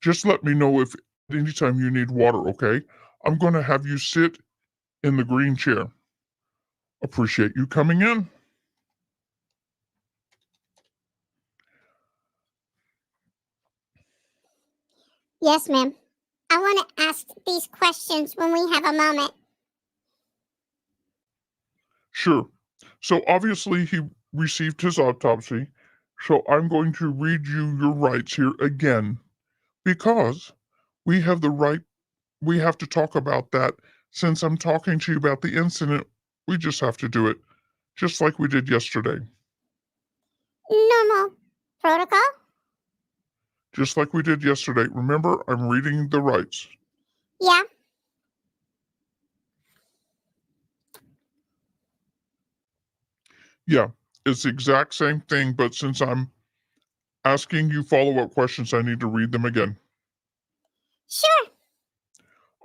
Just let me know if anytime you need water, okay? I'm going to have you sit in the green chair. Appreciate you coming in. Yes, ma'am. I want to ask these questions when we have a moment. Sure. So obviously he received his autopsy. So I'm going to read you your rights here again, because we have the right, we have to talk about that. Since I'm talking to you about the incident, we just have to do it, just like we did yesterday. Normal protocol? Just like we did yesterday. Remember, I'm reading the rights. Yeah. Yeah, it's the exact same thing, but since I'm asking you follow-up questions, I need to read them again. Sure.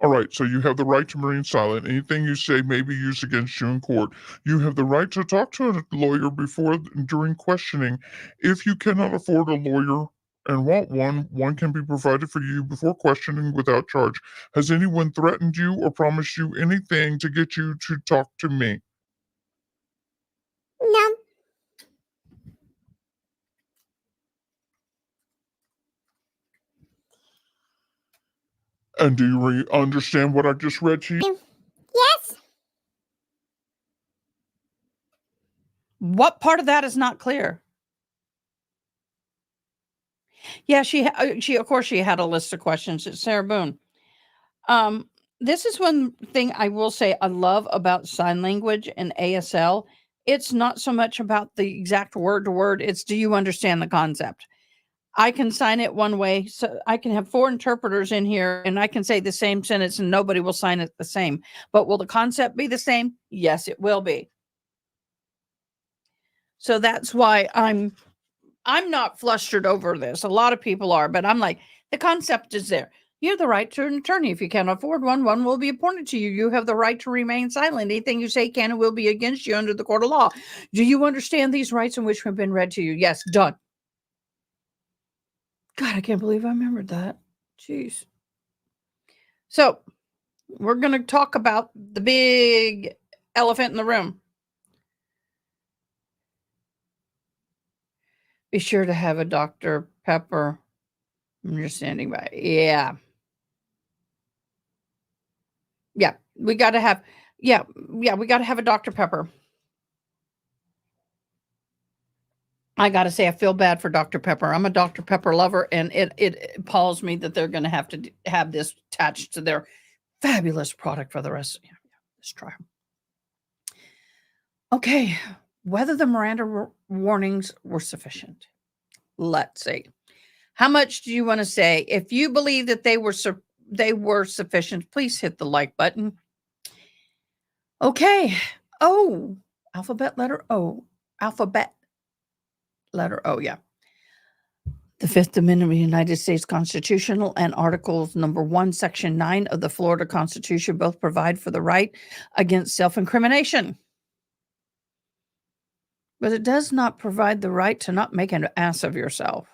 All right, so you have the right to remain silent. Anything you say may be used against you in court. You have the right to talk to a lawyer before and during questioning. If you cannot afford a lawyer and want one can be provided for you before questioning without charge. Has anyone threatened you or promised you anything to get you to talk to me? No. And do you understand what I just read to you? Yes. What part of that is not clear? Yeah, she of course she had a list of questions. It's Sarah Boone. This is one thing I will say I love about sign language and ASL. It's not so much about the exact word to word. It's, do you understand the concept? I can sign it one way. So I can have 4 interpreters in here and I can say the same sentence and nobody will sign it the same. But will the concept be the same? Yes, it will be. So that's why I'm not flustered over this. A lot of people are, but I'm like, the concept is there. You have the right to an attorney. If you can't afford one, one will be appointed to you. You have the right to remain silent. Anything you say can and will be against you under the court of law. Do you understand these rights in which have been read to you? Yes, done. God, I can't believe I remembered that. Jeez. So we're going to talk about the big elephant in the room. Be sure to have a Dr. Pepper. I'm just standing by. Yeah. Yeah, we got to have, we got to have a Dr. Pepper. I got to say, I feel bad for Dr. Pepper. I'm a Dr. Pepper lover, and it appalls me that they're going to have to have this attached to their fabulous product for the rest. Yeah, let's try. Okay, whether the Miranda warnings were sufficient. Let's see. How much do you want to say? If you believe that they were sufficient, please hit the like button. Okay. O, alphabet letter O. Alphabet letter O, yeah. The Fifth Amendment of the United States Constitution and Articles number 1, Section 9 of the Florida Constitution both provide for the right against self-incrimination. But it does not provide the right to not make an ass of yourself.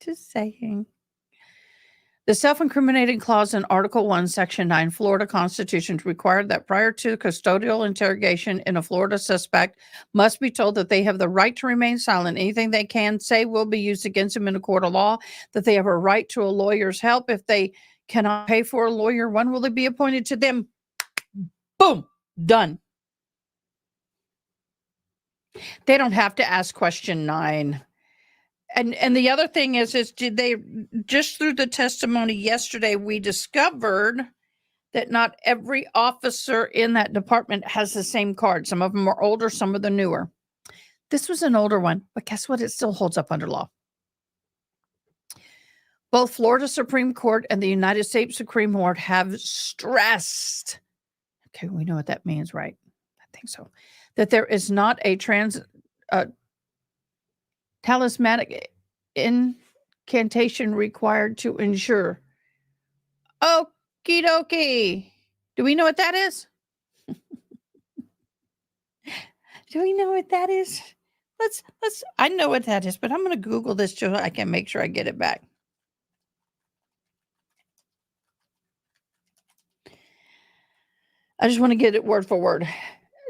Just saying. The self-incriminating clause in Article 1, Section 9, Florida Constitution required that prior to custodial interrogation in a Florida suspect must be told that they have the right to remain silent. Anything they can say will be used against them in a court of law, that they have a right to a lawyer's help. If they cannot pay for a lawyer, one will be appointed to them. Boom, done. They don't have to ask question 9. And the other thing is did they, just through the testimony yesterday, we discovered that not every officer in that department has the same card. Some of them are older, some of them newer. This was an older one, but guess what? It still holds up under law. Both Florida Supreme Court and the United States Supreme Court have stressed, okay, we know what that means, right? I think so, that there is not a talismanic incantation required to ensure. Okie dokie. Do we know what that is? Do we know what that is? Let's, I know what that is, but I'm going to Google this so I can make sure I get it back. I just want to get it word for word.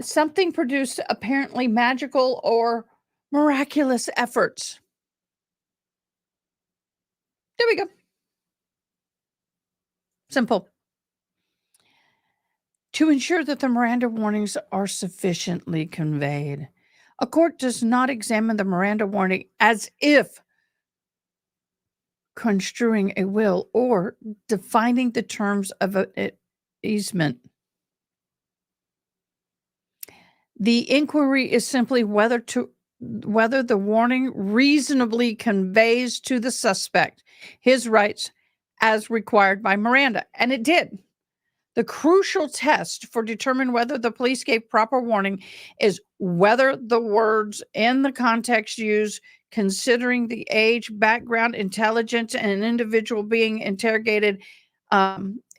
Something produced apparently magical or miraculous efforts. There we go. Simple. To ensure that the Miranda warnings are sufficiently conveyed. A court does not examine the Miranda warning as if construing a will or defining the terms of an easement. The inquiry is simply whether the warning reasonably conveys to the suspect his rights as required by Miranda. And it did. The crucial test for determining whether the police gave proper warning is whether the words in the context used, considering the age, background, intelligence, and an individual being interrogated,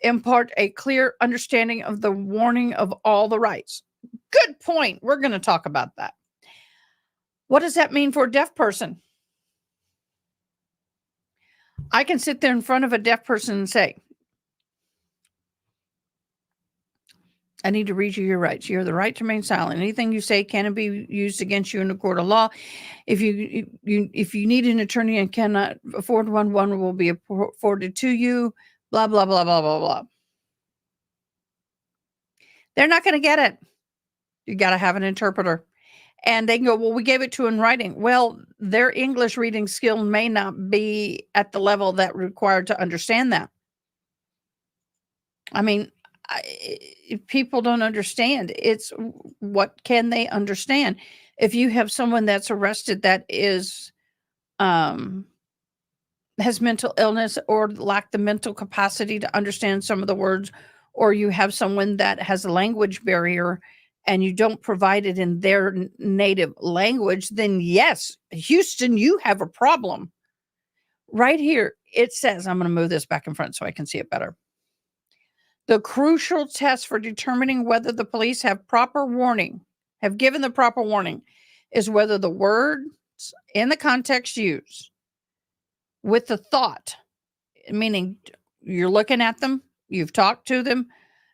impart a clear understanding of the warning of all the rights. Good point. We're going to talk about that. What does that mean for a deaf person? I can sit there in front of a deaf person and say, I need to read you your rights. You have the right to remain silent. Anything you say can be used against you in a court of law. If you need an attorney and cannot afford one, one will be afforded to you. blah, blah, blah, blah, blah, blah. They're not going to get it. You got to have an interpreter. And they can go, well, we gave it to in writing. Well, their English reading skill may not be at the level that required to understand that. I mean, if people don't understand, it's what can they understand? If you have someone that's arrested that is has mental illness or lack the mental capacity to understand some of the words, or you have someone that has a language barrier and you don't provide it in their native language, then yes, Houston, you have a problem. Right here, it says, I'm going to move this back in front so I can see it better. The crucial test for determining whether the police have given the proper warning, is whether the words in the context used with the thought, meaning you're looking at them, you've talked to them,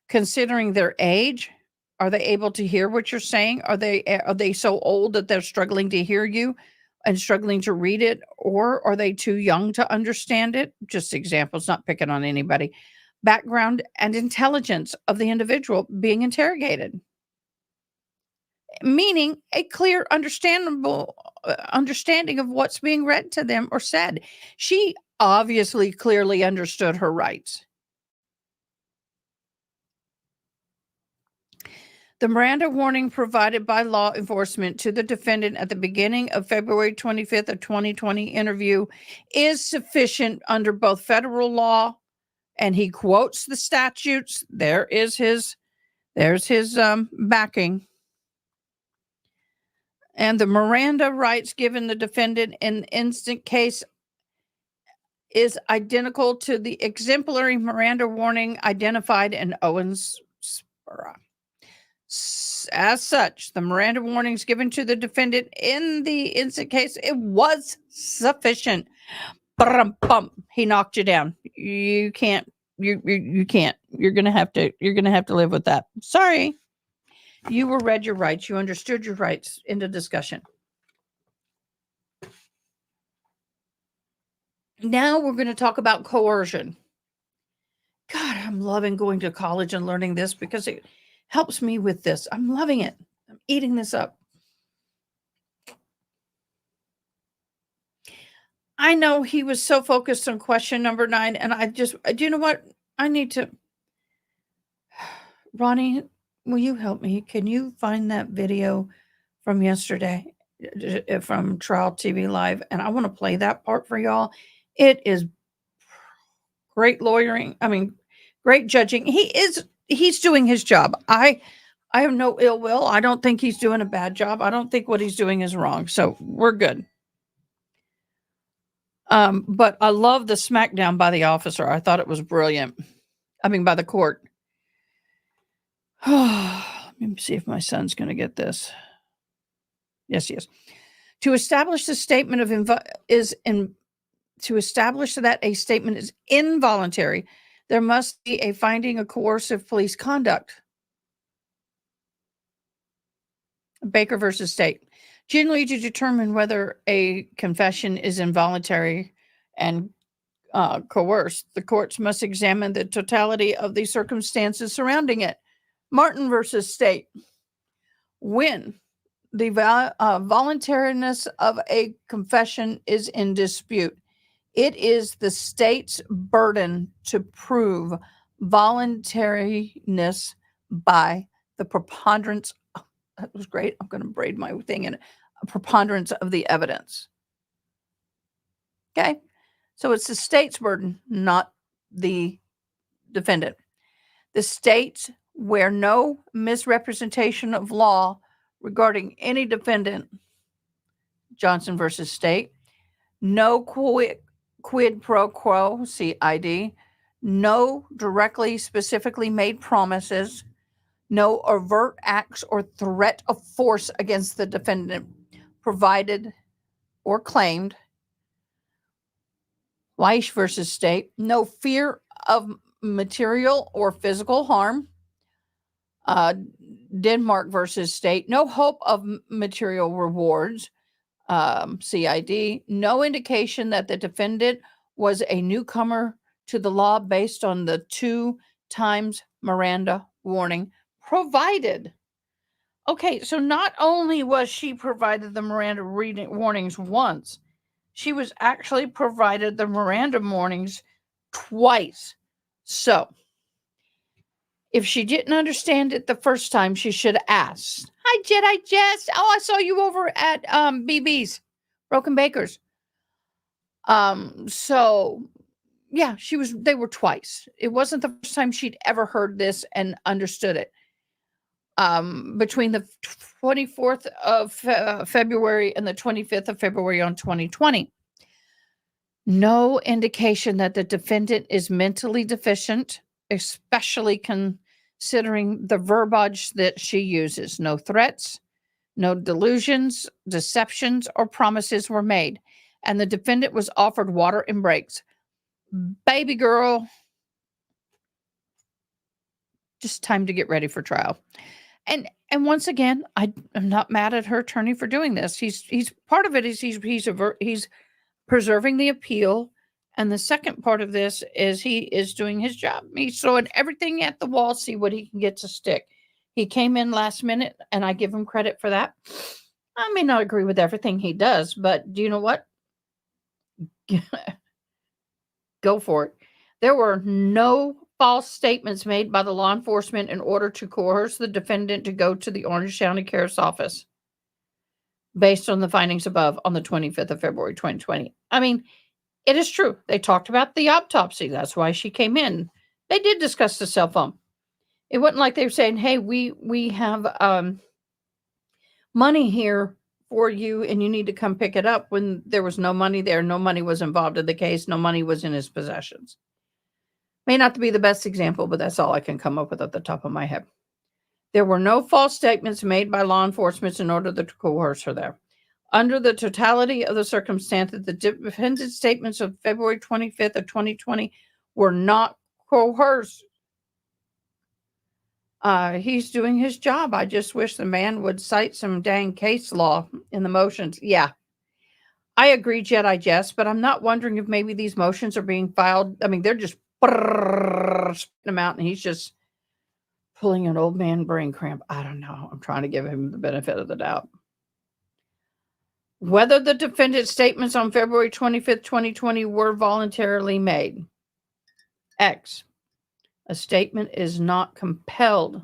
considering their age, are they able to hear what you're saying? Are they so old that they're struggling to hear you and struggling to read it? Or are they too young to understand it? Just examples, not picking on anybody. Background and intelligence of the individual being interrogated, meaning a clear, understanding of what's being read to them or said. She obviously clearly understood her rights. The Miranda warning provided by law enforcement to the defendant at the beginning of February 25th of 2020 interview is sufficient under both federal law, and he quotes the statutes. There's his backing. And the Miranda rights given the defendant in the instant case is identical to the exemplary Miranda warning identified in Owensboro. As such, the Miranda warnings given to the defendant in the instant case, it was sufficient. He knocked you down. You can't. You can't. You're gonna have to live with that. Sorry. You were read your rights. You understood your rights. Into discussion. Now we're going to talk about coercion. God, I'm loving going to college and learning this because it helps me with this. I'm loving it. I'm eating this up. I know he was so focused on question number 9, and do you know what? I need to. Ronnie, will you help me? Can you find that video from yesterday from Trial TV Live? And I want to play that part for y'all. It is great lawyering. I mean, great judging. He's doing his job. I have no ill will. I don't think he's doing a bad job. I don't think what he's doing is wrong. So we're good. But I love the smackdown by the officer. I thought it was brilliant. I mean, by the court. Let me see if my son's going to get this. Yes, yes. To establish the statement of to establish that a statement is involuntary, there must be a finding of coercive police conduct. Baker versus State. Generally, to determine whether a confession is involuntary and coerced, the courts must examine the totality of the circumstances surrounding it. Martin versus State. When the voluntariness of a confession is in dispute, it is the state's burden to prove voluntariness by the preponderance. That was great. I'm going to braid my thing in a preponderance of the evidence. Okay. So it's the state's burden, not the defendant. The states where no misrepresentation of law regarding any defendant, Johnson versus State, no quid pro quo, CID, no directly specifically made promises, no overt acts or threat of force against the defendant provided or claimed. Weish versus State, no fear of material or physical harm. Denmark versus State, no hope of material rewards. CID, no indication that the defendant was a newcomer to the law based on the 2 times Miranda warning provided. Okay, so not only was she provided the Miranda warnings once, she was actually provided the Miranda warnings twice. So, if she didn't understand it the first time, she should have asked. Hi, Jedi Jess. Oh, I saw you over at BB's, Broken Bakers. So yeah, they were twice. It wasn't the first time she'd ever heard this and understood it. Between the 24th of February and the 25th of February on 2020. No indication that the defendant is mentally deficient, especially considering the verbiage that she uses. No threats, no delusions, deceptions, or promises were made, and the defendant was offered water and breaks. Baby girl, just time to get ready for trial. And once again, I'm not mad at her attorney for doing this. He's part of it is he's preserving the appeal, and the second part of this is he is doing his job. He's throwing everything at the wall, see what he can get to stick. He came in last minute, and I give him credit for that. I may not agree with everything he does, but do you know what? Go for it. There were no false statements made by the law enforcement in order to coerce the defendant to go to the Orange County Sheriff's Office based on the findings above on the 25th of February, 2020. I mean, it is true. They talked about the autopsy. That's why she came in. They did discuss the cell phone. It wasn't like they were saying, hey, we have money here for you and you need to come pick it up, when there was no money there. No money was involved in the case. No money was in his possessions. May not be the best example, but that's all I can come up with at the top of my head. There were no false statements made by law enforcement in order to coerce her there. Under the totality of the circumstances, the defendant's statements of February 25th of 2020 were not coerced. He's doing his job. I just wish the man would cite some dang case law in the motions. Yeah, I agree, Jedi Jess, but I'm not wondering if maybe these motions are being filed. I mean, they're just spitting them out, and he's just pulling an old man brain cramp. I don't know. I'm trying to give him the benefit of the doubt. Whether the defendant's statements on February 25th, 2020 were voluntarily made. X. A statement is not compelled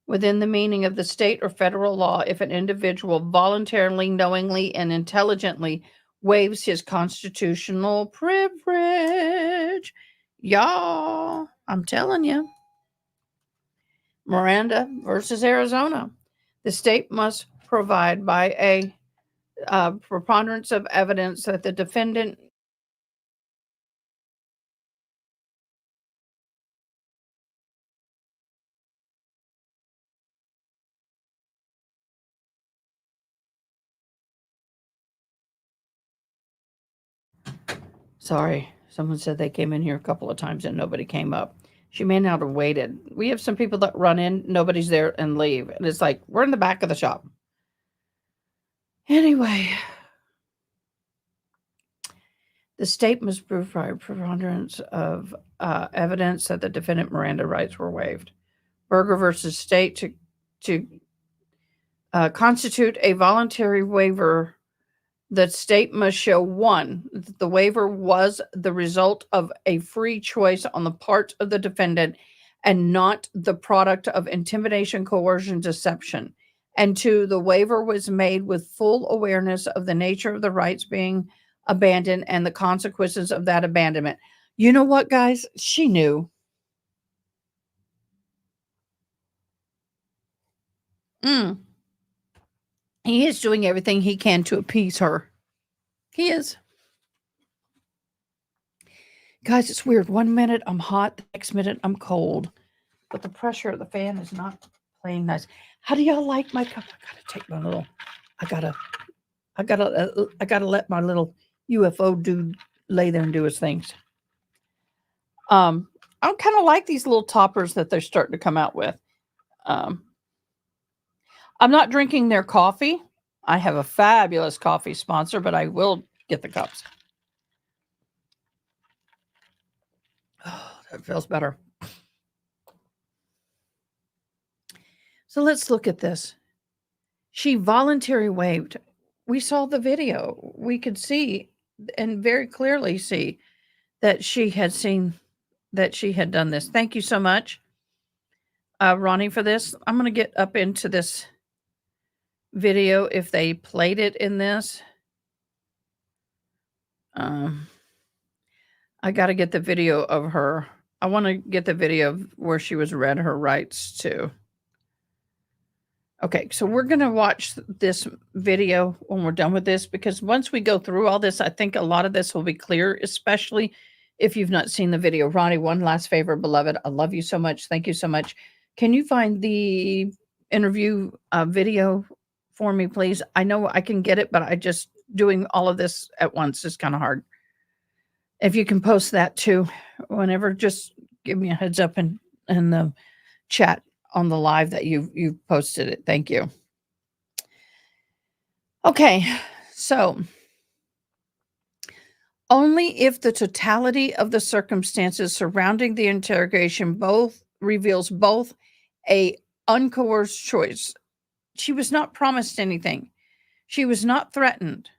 within the meaning of the state or federal law if an individual voluntarily, knowingly, and intelligently waives his constitutional privilege. Y'all, I'm telling you. Miranda versus Arizona. The state must provide by a preponderance of evidence that the defendant Sorry, someone said they came in here a couple of times and nobody came up. She may not have waited. We have some people that run in, nobody's there, and leave. And it's like, we're in the back of the shop. Anyway, the state must prove by preponderance of evidence that the defendant Miranda rights were waived. Berger versus state to constitute a voluntary waiver, the state must show, one, that the waiver was the result of a free choice on the part of the defendant and not the product of intimidation, coercion, deception. And two, the waiver was made with full awareness of the nature of the rights being abandoned and the consequences of that abandonment. You know what, guys? She knew. He is doing everything he can to appease her. He is. Guys, it's weird. 1 minute I'm hot, the next minute I'm cold. But the pressure of the fan is not playing nice. How do y'all like my cup? I gotta take my little, I gotta let my little UFO dude lay there and do his things. I kind of like these little toppers that they're starting to come out with. I'm not drinking their coffee. I have a fabulous coffee sponsor, but I will get the cups. Oh, that feels better. So let's look at this. She voluntarily waived. We saw the video. We could see and very clearly see that she had done this. Thank you so much, Ronnie, for this. I'm going to get up into this video if they played it in this. I got to get the video of her. I want to get the video of where she was read her rights too. Okay, so we're going to watch this video when we're done with this, because once we go through all this, I think a lot of this will be clear, especially if you've not seen the video. Ronnie, one last favor, beloved. I love you so much. Thank you so much. Can you find the interview video for me, please? I know I can get it, but I just doing all of this at once is kind of hard. If you can post that too, whenever, just give me a heads up in the chat on the live that you've posted it. Thank you. Okay, so only if the totality of the circumstances surrounding the interrogation reveals both a uncoerced choice. She was not promised anything. She was not threatened.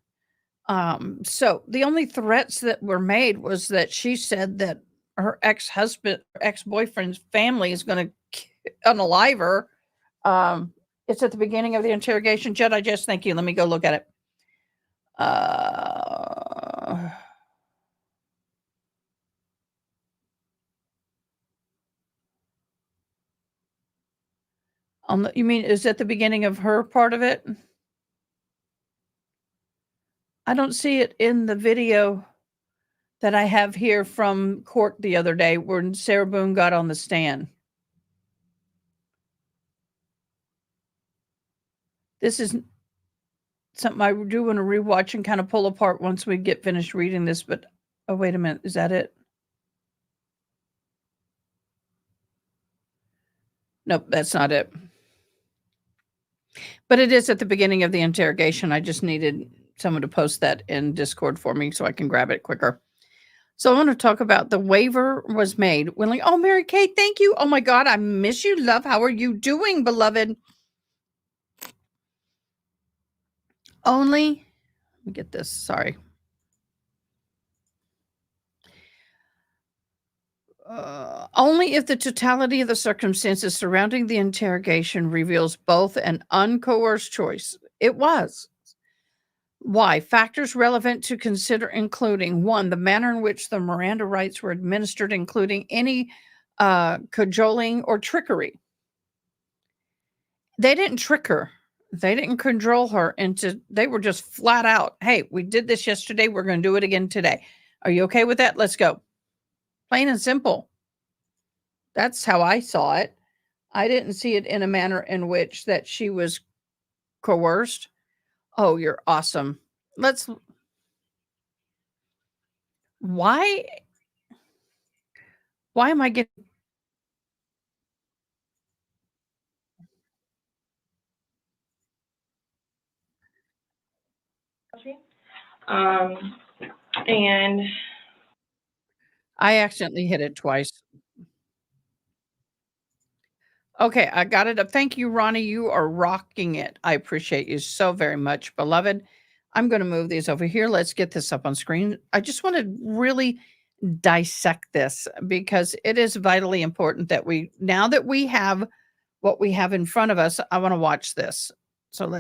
So the only threats that were made was that she said that her ex-boyfriend's family is going to unalive her. It's at the beginning of the interrogation. Jedi, just thank you. Let me go look at it. You mean, is that the beginning of her part of it? I don't see it in the video that I have here from court the other day when Sarah Boone got on the stand. This is something I do want to rewatch and kind of pull apart once we get finished reading this, but oh, wait a minute. Is that it? Nope, that's not it. But it is at the beginning of the interrogation. I just needed someone to post that in Discord for me so I can grab it quicker. So I want to talk about the waiver was made. When oh, Mary Kate, thank you. Oh my God, I miss you, love. How are you doing, beloved? Let me get this. Sorry. Only if the totality of the circumstances surrounding the interrogation reveals both an uncoerced choice. It was. Why? Factors relevant to consider including, 1, the manner in which the Miranda rights were administered, including any cajoling or trickery. They didn't trick her. They didn't control her they were just flat out, hey, we did this yesterday. We're going to do it again today. Are you okay with that? Let's go. Plain and simple. That's how I saw it. I didn't see it in a manner in which that she was coerced. Oh, you're awesome. Why am I getting and I accidentally hit it twice. Okay, I got it up. Thank you, Ronnie. You are rocking it. I appreciate you so very much, beloved. I'm going to move these over here. Let's get this up on screen. I just want to really dissect this because it is vitally important that now that we have what we have in front of us, I want to watch this. So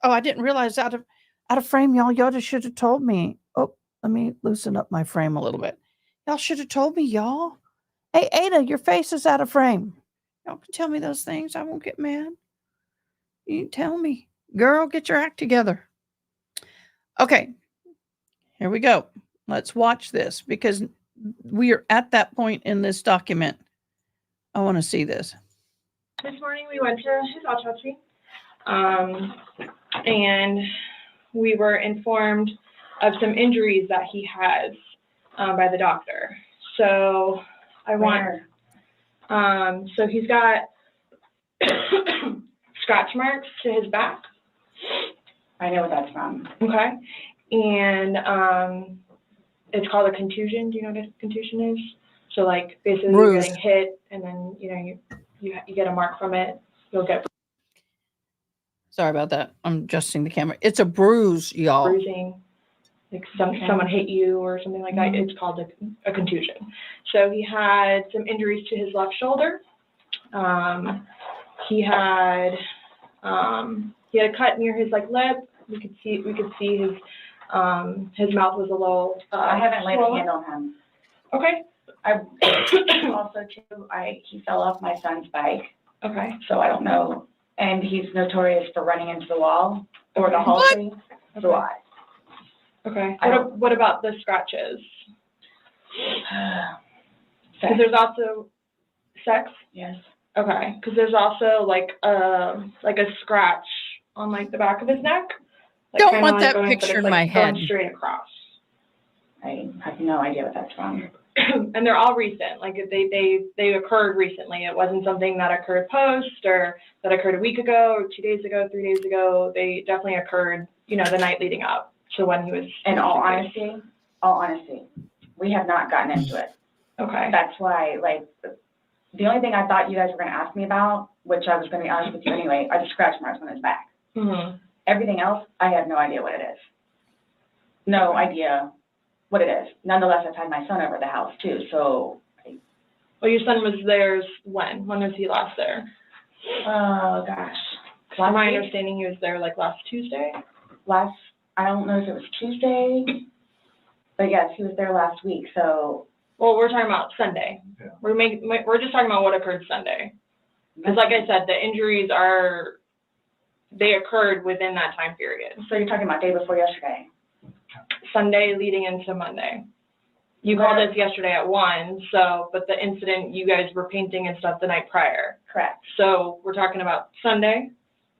I didn't realize out of frame, y'all. Y'all just should have told me. Oh, let me loosen up my frame a little bit. Y'all should have told me, y'all. Hey, Ada, your face is out of frame. Y'all can tell me those things. I won't get mad. You can tell me. Girl, get your act together. Okay, here we go. Let's watch this because we are at that point in this document. I want to see this. This morning we went to his autopsy, and we were informed of some injuries that he has by the doctor. So so he's got scratch marks to his back. I know what that's from. Okay. And it's called a contusion. Do you know what a contusion is? So like basically you're Bruise. getting hit, and then you get a mark from it. You'll get Sorry about that. I'm adjusting the camera. It's a bruise, y'all. bruising, like someone hit you or something like that. It's called a contusion. So he had some injuries to his left shoulder. He had a cut near his lip. We could see his mouth was a little. I haven't laid a swollen. hand on him. Okay. I also too. He fell off my son's bike, Okay. so I don't know. And he's notorious for running into the wall or the hall tree. So Okay. Okay. What about the scratches? Because there's also sex. Yes. Okay. Because there's also like a scratch on the back of his neck. Don't want that picture in my head. Going straight across. I have no idea what that's from. And they're all recent. Like they occurred recently. It wasn't something that occurred post or that occurred a week ago or 2 days ago, 3 days ago. They definitely occurred, the night leading up to when he was. In all honesty, we have not gotten into it. Okay. That's why, the only thing I thought you guys were going to ask me about, which I was going to be honest with you anyway, are the scratch marks on his back. Mm-hmm. Everything else, I have no idea what it is. No idea what it is. Nonetheless, I've had my son over the house too, so. Well, your son was there when? When was he last there? Oh, gosh. From my understanding, he was there last Tuesday. I don't know if it was Tuesday, but yes, he was there last week, so. Well, we're talking about Sunday. Yeah. We're just talking about what occurred Sunday. Because like I said, the injuries they occurred within that time period. So you're talking about day before yesterday? Sunday leading into Monday. You called us yesterday at 1, but the incident, you guys were painting and stuff the night prior. Correct. So we're talking about Sunday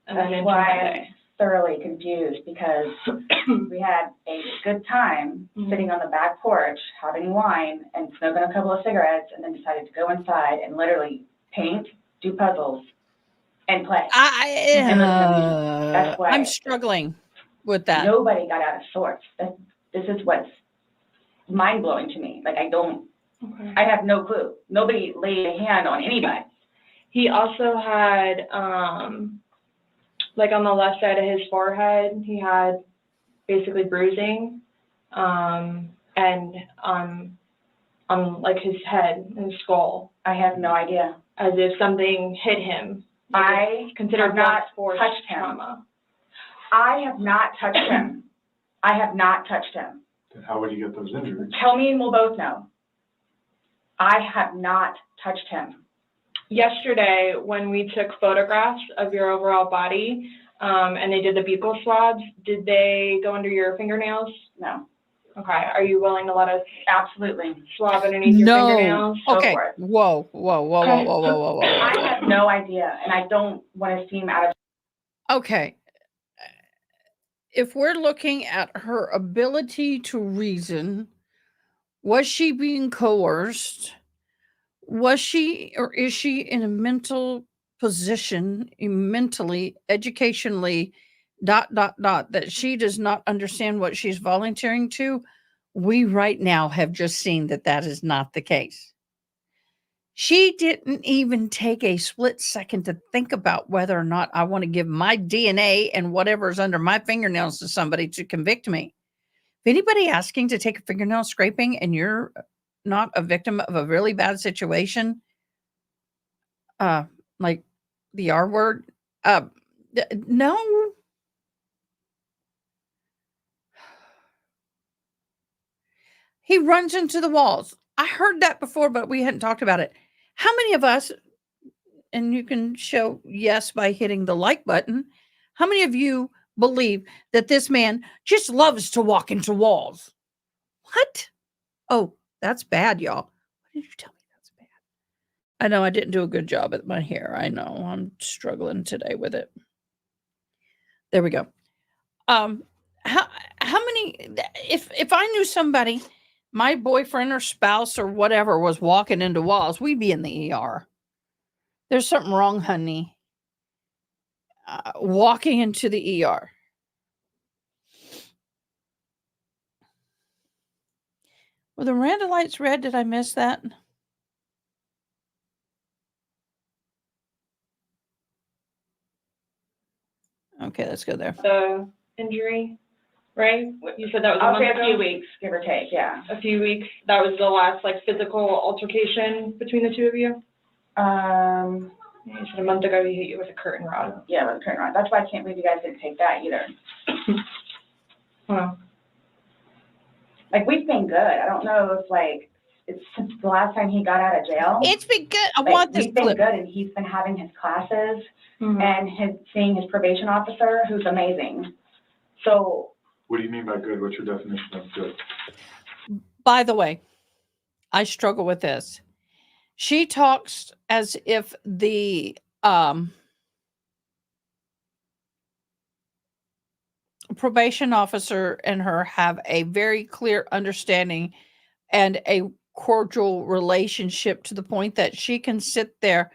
and then That's into why Monday. I'm thoroughly confused, because we had a good time sitting on the back porch, having wine and smoking a couple of cigarettes, and then decided to go inside and literally paint, do puzzles, and play. That's why I'm struggling with that. Nobody got out of sorts. This is what's mind-blowing to me. I have no clue. Nobody laid a hand on anybody. He also had, on the left side of his forehead, he had basically bruising, and on his head and skull. I have no idea. As if something hit him. I considered have not force touched him. trauma. I have not touched him. I have not touched him. Then how would you get those injuries? Tell me and we'll both know. I have not touched him. Yesterday, when we took photographs of your overall body, and they did the buccal swabs, did they go under your fingernails? No. Okay. Are you willing to let us Absolutely. swab underneath your fingernails? Go Okay. for it. Whoa. I have no idea, and I don't want to seem out of. Okay. If we're looking at her ability to reason, was she being coerced? Was she or is she in a mental position, mentally, educationally, ... that she does not understand what she's volunteering to? We right now have just seen that is not the case. She didn't even take a split second to think about whether or not I want to give my DNA and whatever's under my fingernails to somebody to convict me. If anybody asking to take a fingernail scraping and you're not a victim of a really bad situation, like the R word, no. He runs into the walls. I heard that before, but we hadn't talked about it. How many of us, and you can show yes by hitting the like button, how many of you believe that this man just loves to walk into walls? What? Oh, that's bad, y'all. Why did you tell me that's bad? I know I didn't do a good job at my hair. I know I'm struggling today with it. There we go. How many, if I knew somebody, my boyfriend or spouse or whatever was walking into walls, we'd be in the ER. There's something wrong, honey. Walking into the ER. Were the Miranda lights red? Did I miss that? Okay, let's go there. The injury, right? You said that was a I'll month say ago? a few weeks, give or take, yeah. A few weeks. That was the last like physical altercation between the two of you? You said a month ago he hit you with a curtain rod. Yeah, with a curtain rod. That's why I can't believe you guys didn't take that either. Huh. Like, we've been good. I don't know if, like, it's since the last time he got out of jail. It's been good. I Like, want this we've been clip. good, and he's been having his classes Mhm. and seeing his probation officer, who's amazing. So, What do you mean by good? What's your definition of good? By the way, I struggle with this. She talks as if the probation officer and her have a very clear understanding and a cordial relationship to the point that she can sit there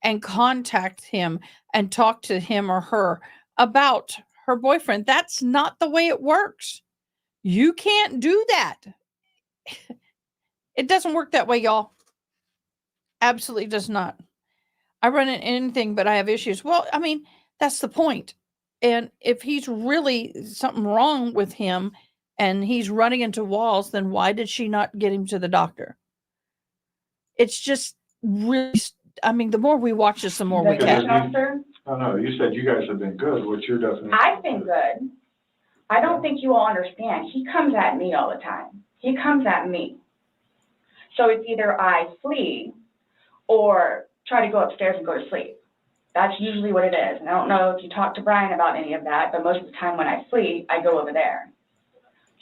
and contact him and talk to him or her about her boyfriend. That's not the way it works. You can't do that. It doesn't work that way, y'all. Absolutely does not. I run into anything, but I have issues. Well, I mean, that's the point. And if he's really something wrong with him and he's running into walls, then why did she not get him to the doctor? It's just really, I mean, the more we watch this, the more the we probation can. officer, Oh, no, you said you guys have been good. What's your definition? I've of been good? good. I don't think you all understand. He comes at me all the time. He comes at me. So it's either I flee or try to go upstairs and go to sleep. That's usually what it is. And I don't know if you talked to Brian about any of that, but most of the time when I flee, I go over there.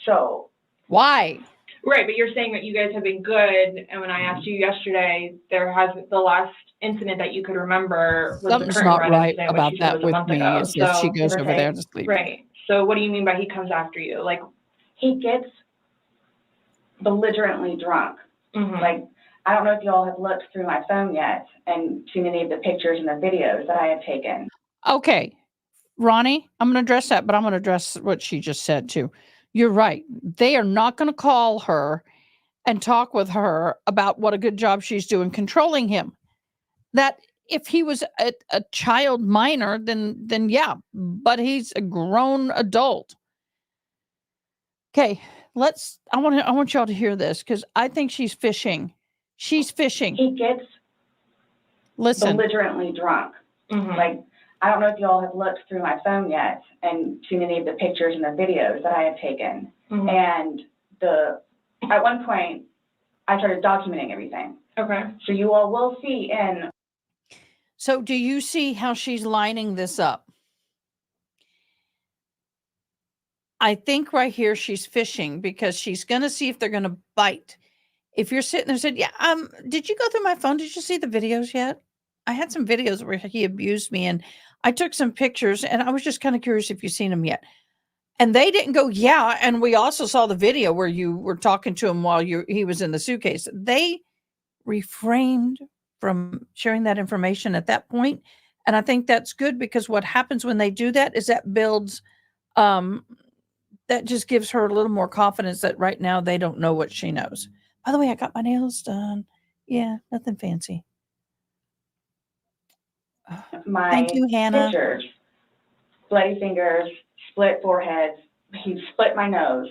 So, Why? Right, but you're saying that you guys have been good, and when I asked you yesterday, there hasn't, the last incident that you could remember was the Something's curtain not rod right incident, which about you said that was a with month me. ago. Is that she So, goes give or over there take. to sleep. right. So what do you mean by he comes after you? Like, he gets belligerently drunk. mhm. Like, I don't know if you all have looked through my phone yet and seen any of the pictures and the videos that I have taken. Okay, Ronnie, I'm going to address that, but I'm going to address what she just said too. You're right. They are not going to call her and talk with her about what a good job she's doing controlling him. That if he was a child minor, then yeah, but he's a grown adult. Okay, I want y'all to hear this because I think she's fishing. She's fishing. He gets Listen, belligerently drunk. Mhm. Like, I don't know if you all have looked through my phone yet and seen any of the pictures and the videos that I have taken. Mhm. And at one point, I started documenting everything. Okay. So you all will see in. so do you see how she's lining this up? I think right here she's fishing because she's going to see if they're going to bite. If you're sitting there and said, yeah, did you go through my phone? Did you see the videos yet? I had some videos where he abused me and I took some pictures and I was just kind of curious if you've seen them yet. And they didn't go, yeah. And we also saw the video where you were talking to him while he was in the suitcase. They refrained from sharing that information at that point. And I think that's good because what happens when they do that is that builds, that just gives her a little more confidence that right now they don't know what she knows. By the way, I got my nails done. Yeah, nothing fancy. My Thank you, Hannah. pictures, bloody fingers, split foreheads, he split my nose.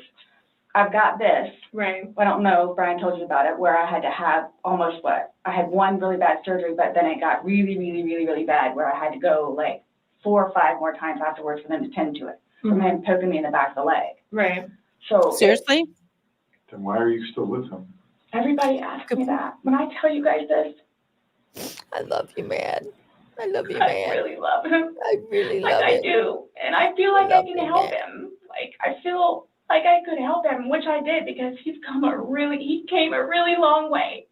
I've got this. Right. I don't know if Brian told you about it, where I had to have almost I had one really bad surgery, but then it got really, really, really, really bad where I had to go like 4 or 5 more times afterwards for them to tend to it, from him poking me in the back of the leg. Right. So Seriously? Then why are you still with him? everybody asks me that. When I tell you guys this, I love you, man. I love you, I man. really love him. I really Like love I it. do. And I feel like I Love can you, help man. him. Like I feel like I could help him, which I did because he came a really long way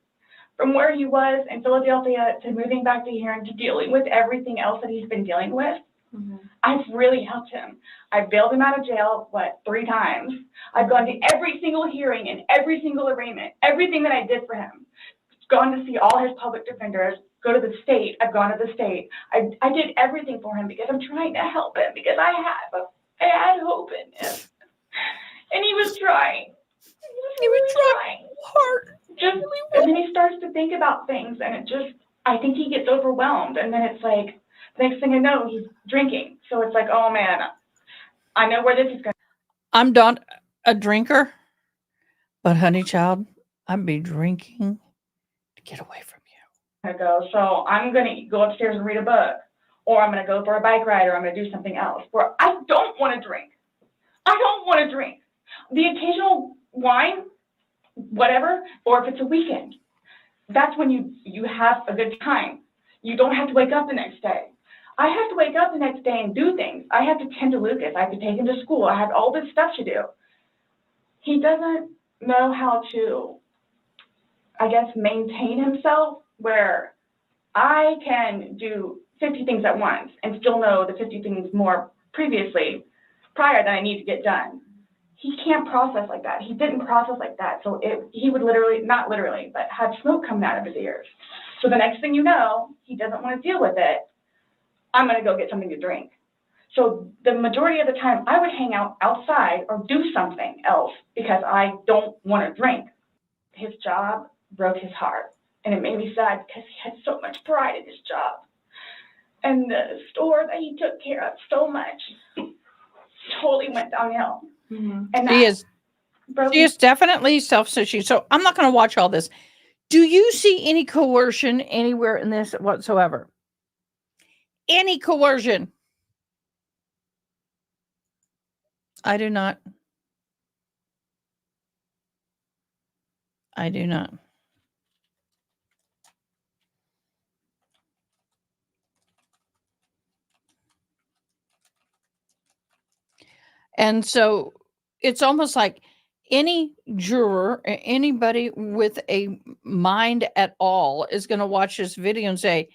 from where he was in Philadelphia to moving back to here and to dealing with everything else that he's been dealing with. Mm-hmm. I've really helped him. I've bailed him out of jail, 3 times. I've gone to every single hearing and every single arraignment, everything that I did for him. Gone to see all his public defenders, go to the state. I've gone to the state. I did everything for him because I'm trying to help him because I had hope in him. And he was trying. He was trying hard. And then he starts to think about things and I think he gets overwhelmed. And then it's like, Next thing I know, he's drinking. So it's like, oh man, I know where this is going. I'm not a drinker, but honey child, I'd be drinking to get away from you. I go, so I'm going to go upstairs and read a book, or I'm going to go for a bike ride, or I'm going to do something else. Where I don't want to drink. I don't want to drink. The occasional wine, whatever, or if it's a weekend, that's when you have a good time. You don't have to wake up the next day. I have to wake up the next day and do things. I have to tend to Lucas. I have to take him to school. I have all this stuff to do. He doesn't know how to, I guess, maintain himself, where I can do 50 things at once and still know the 50 things more prior that I need to get done. He can't process like that. He didn't process like that. So he would literally, not literally, but have smoke coming out of his ears. So the next thing you know, he doesn't want to deal with it. I'm going to go get something to drink. So the majority of the time I would hang out outside or do something else because I don't want to drink. His job broke his heart, and it made me sad because he had so much pride in his job. And the store that he took care of so much totally went downhill. Mm-hmm. And She is broke She is definitely self-sufficient. So I'm not going to watch all this. Do you see any coercion anywhere in this whatsoever? Any coercion? I do not. I do not. And so it's almost like any juror, anybody with a mind at all is going to watch this video and say,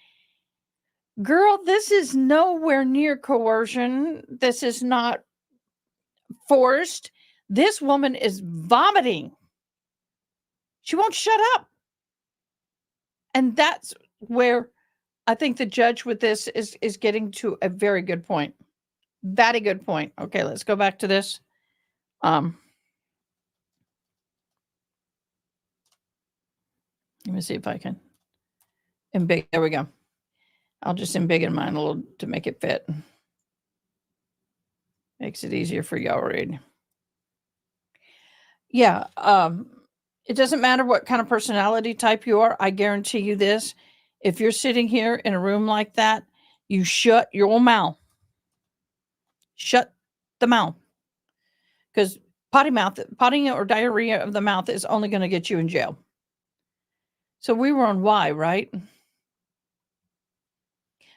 girl, this is nowhere near coercion. This is not forced. This woman is vomiting. She won't shut up. And that's where I think the judge with this is getting to a very good point. Very good point. Okay, let's go back to this. Let me see if I can embiggen. There we go. I'll just embiggen mine a little to make it fit. Makes it easier for y'all to read. Yeah, it doesn't matter what kind of personality type you are. I guarantee you this. If you're sitting here in a room like that, you shut your mouth. Shut the mouth. Because potting or diarrhea of the mouth is only going to get you in jail. So we were on why, right?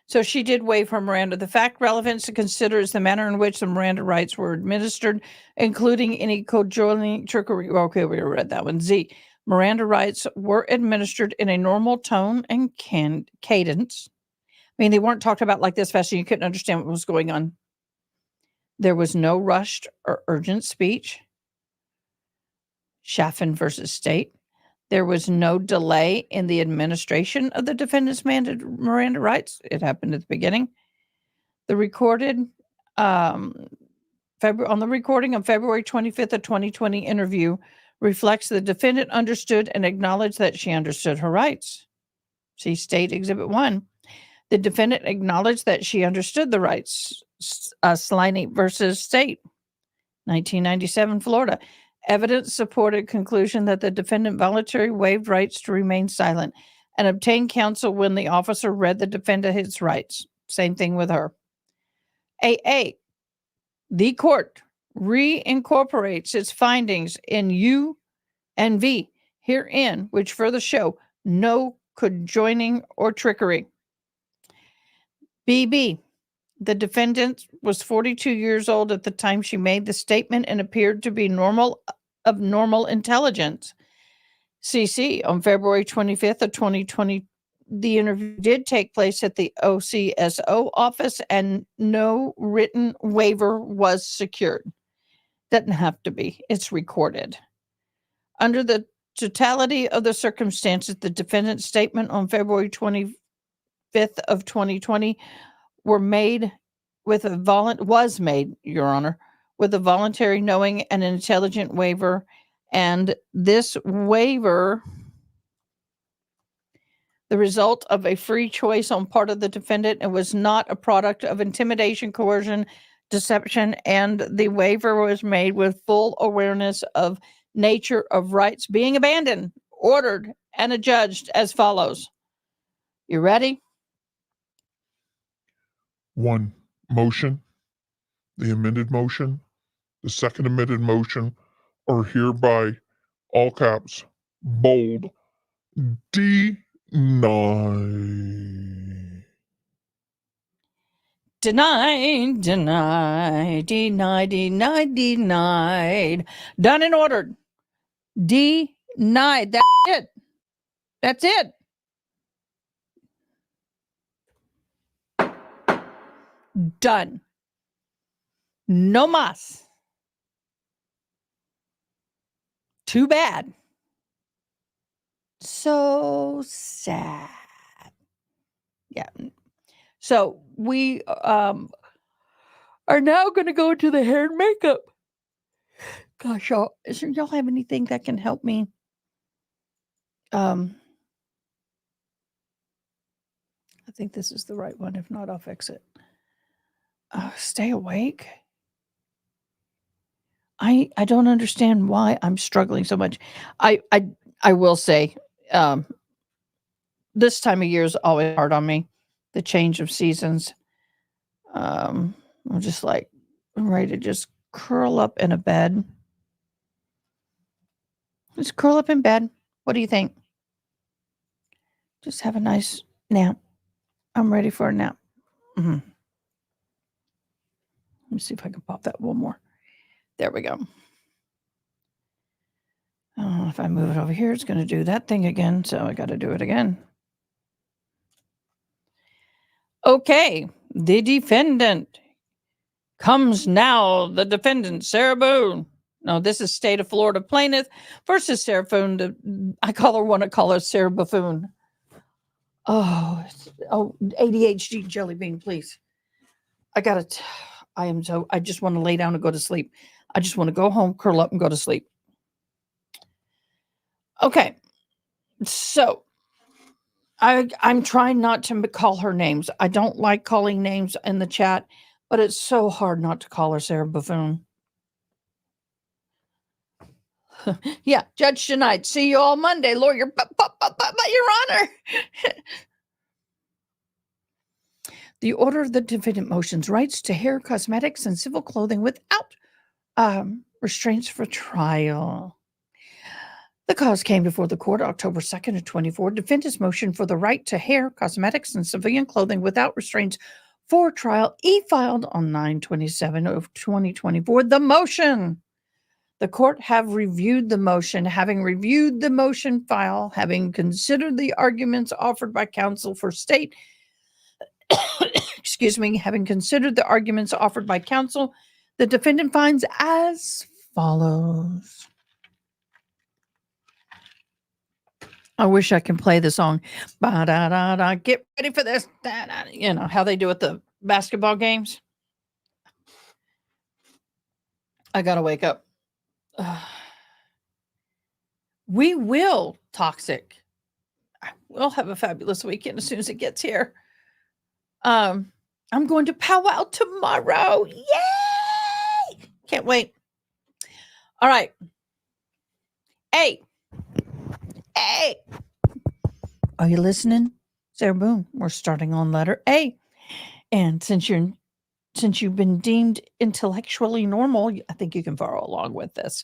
So she did waive her Miranda. The fact relevant to consider is the manner in which the Miranda rights were administered, including any cajoling, trickery. Okay, we read that one. Z. Miranda rights were administered in a normal tone and cadence. I mean, they weren't talked about like this fast and you couldn't understand what was going on. There was no rushed or urgent speech. Chaffin versus State. There was no delay in the administration of the defendant's Miranda rights. It happened at the beginning. The recorded on the recording of February 25th of 2020 interview reflects the defendant understood and acknowledged that she understood her rights. See State Exhibit 1. The defendant acknowledged that she understood the rights. Sliney versus State, 1997, Florida. Evidence supported conclusion that the defendant voluntarily waived rights to remain silent and obtained counsel when the officer read the defendant his rights. Same thing with her. AA. The court reincorporates its findings in U and V herein, which further show no cajoling or trickery. BB. The defendant was 42 years old at the time she made the statement and appeared to be of normal intelligence. CC, on February 25th of 2020, the interview did take place at the OCSO office and no written waiver was secured. Doesn't have to be. It's recorded. Under the totality of the circumstances, the defendant's statement on February 25th of 2020 was made, Your Honor, with a voluntary, knowing, and intelligent waiver. And this waiver the result of a free choice on part of the defendant and was not a product of intimidation, coercion, deception, and the waiver was made with full awareness of nature of rights being abandoned, ordered, and adjudged as follows. You ready? 1. Motion, the amended motion, the second amended motion are hereby, all caps, bold, denied. Denied, denied, denied, denied, denied. Done and ordered. Denied. That's it. That's it. Done. No mas. Too bad. So sad. Yeah. So we are now going to go to the hair and makeup. Gosh, y'all have anything that can help me? I think this is the right one. If not, I'll fix it. Stay awake. I don't understand why I'm struggling so much. I will say, this time of year is always hard on me. The change of seasons. I'm just like ready to just curl up in a bed. Just curl up in bed. What do you think? Just have a nice nap. I'm ready for a nap. Mm-hmm. Let me see if I can pop that one more. There we go. Oh, if I move it over here, it's going to do that thing again. So I got to do it again. Okay. The defendant comes now. The defendant, Sarah Boone. No, this is State of Florida plaintiff versus Sarah Boone. I want to call her Sarah Buffoon. Oh, ADHD jelly bean, please. I just want to lay down and go to sleep. I just want to go home, curl up, and go to sleep. Okay. So I'm trying not to call her names. I don't like calling names in the chat, but it's so hard not to call her Sarah Buffoon. Yeah, judge tonight. See you all Monday, lawyer. But Your Honor. The order of the defendant motions rights to hair, cosmetics, and civil clothing without restraints for trial. The cause came before the court October 2nd of 24. Defendant's motion for the right to hair, cosmetics, and civilian clothing without restraints for trial, e-filed on 9/27 of 2024. The motion. The court have reviewed the motion, having reviewed the motion file, having considered the arguments offered by counsel for state, having considered the arguments offered by counsel, the defendant finds as follows. I wish I can play the song. Ba-da-da-da, get ready for this. Da-da. You know how they do at the basketball games. I got to wake up. We will toxic. We'll have a fabulous weekend as soon as it gets here. I'm going to powwow tomorrow. Yay! Can't wait. All right. Hey. Are you listening? Sarah Boone, we're starting on letter A. And since you've been deemed intellectually normal, I think you can follow along with this.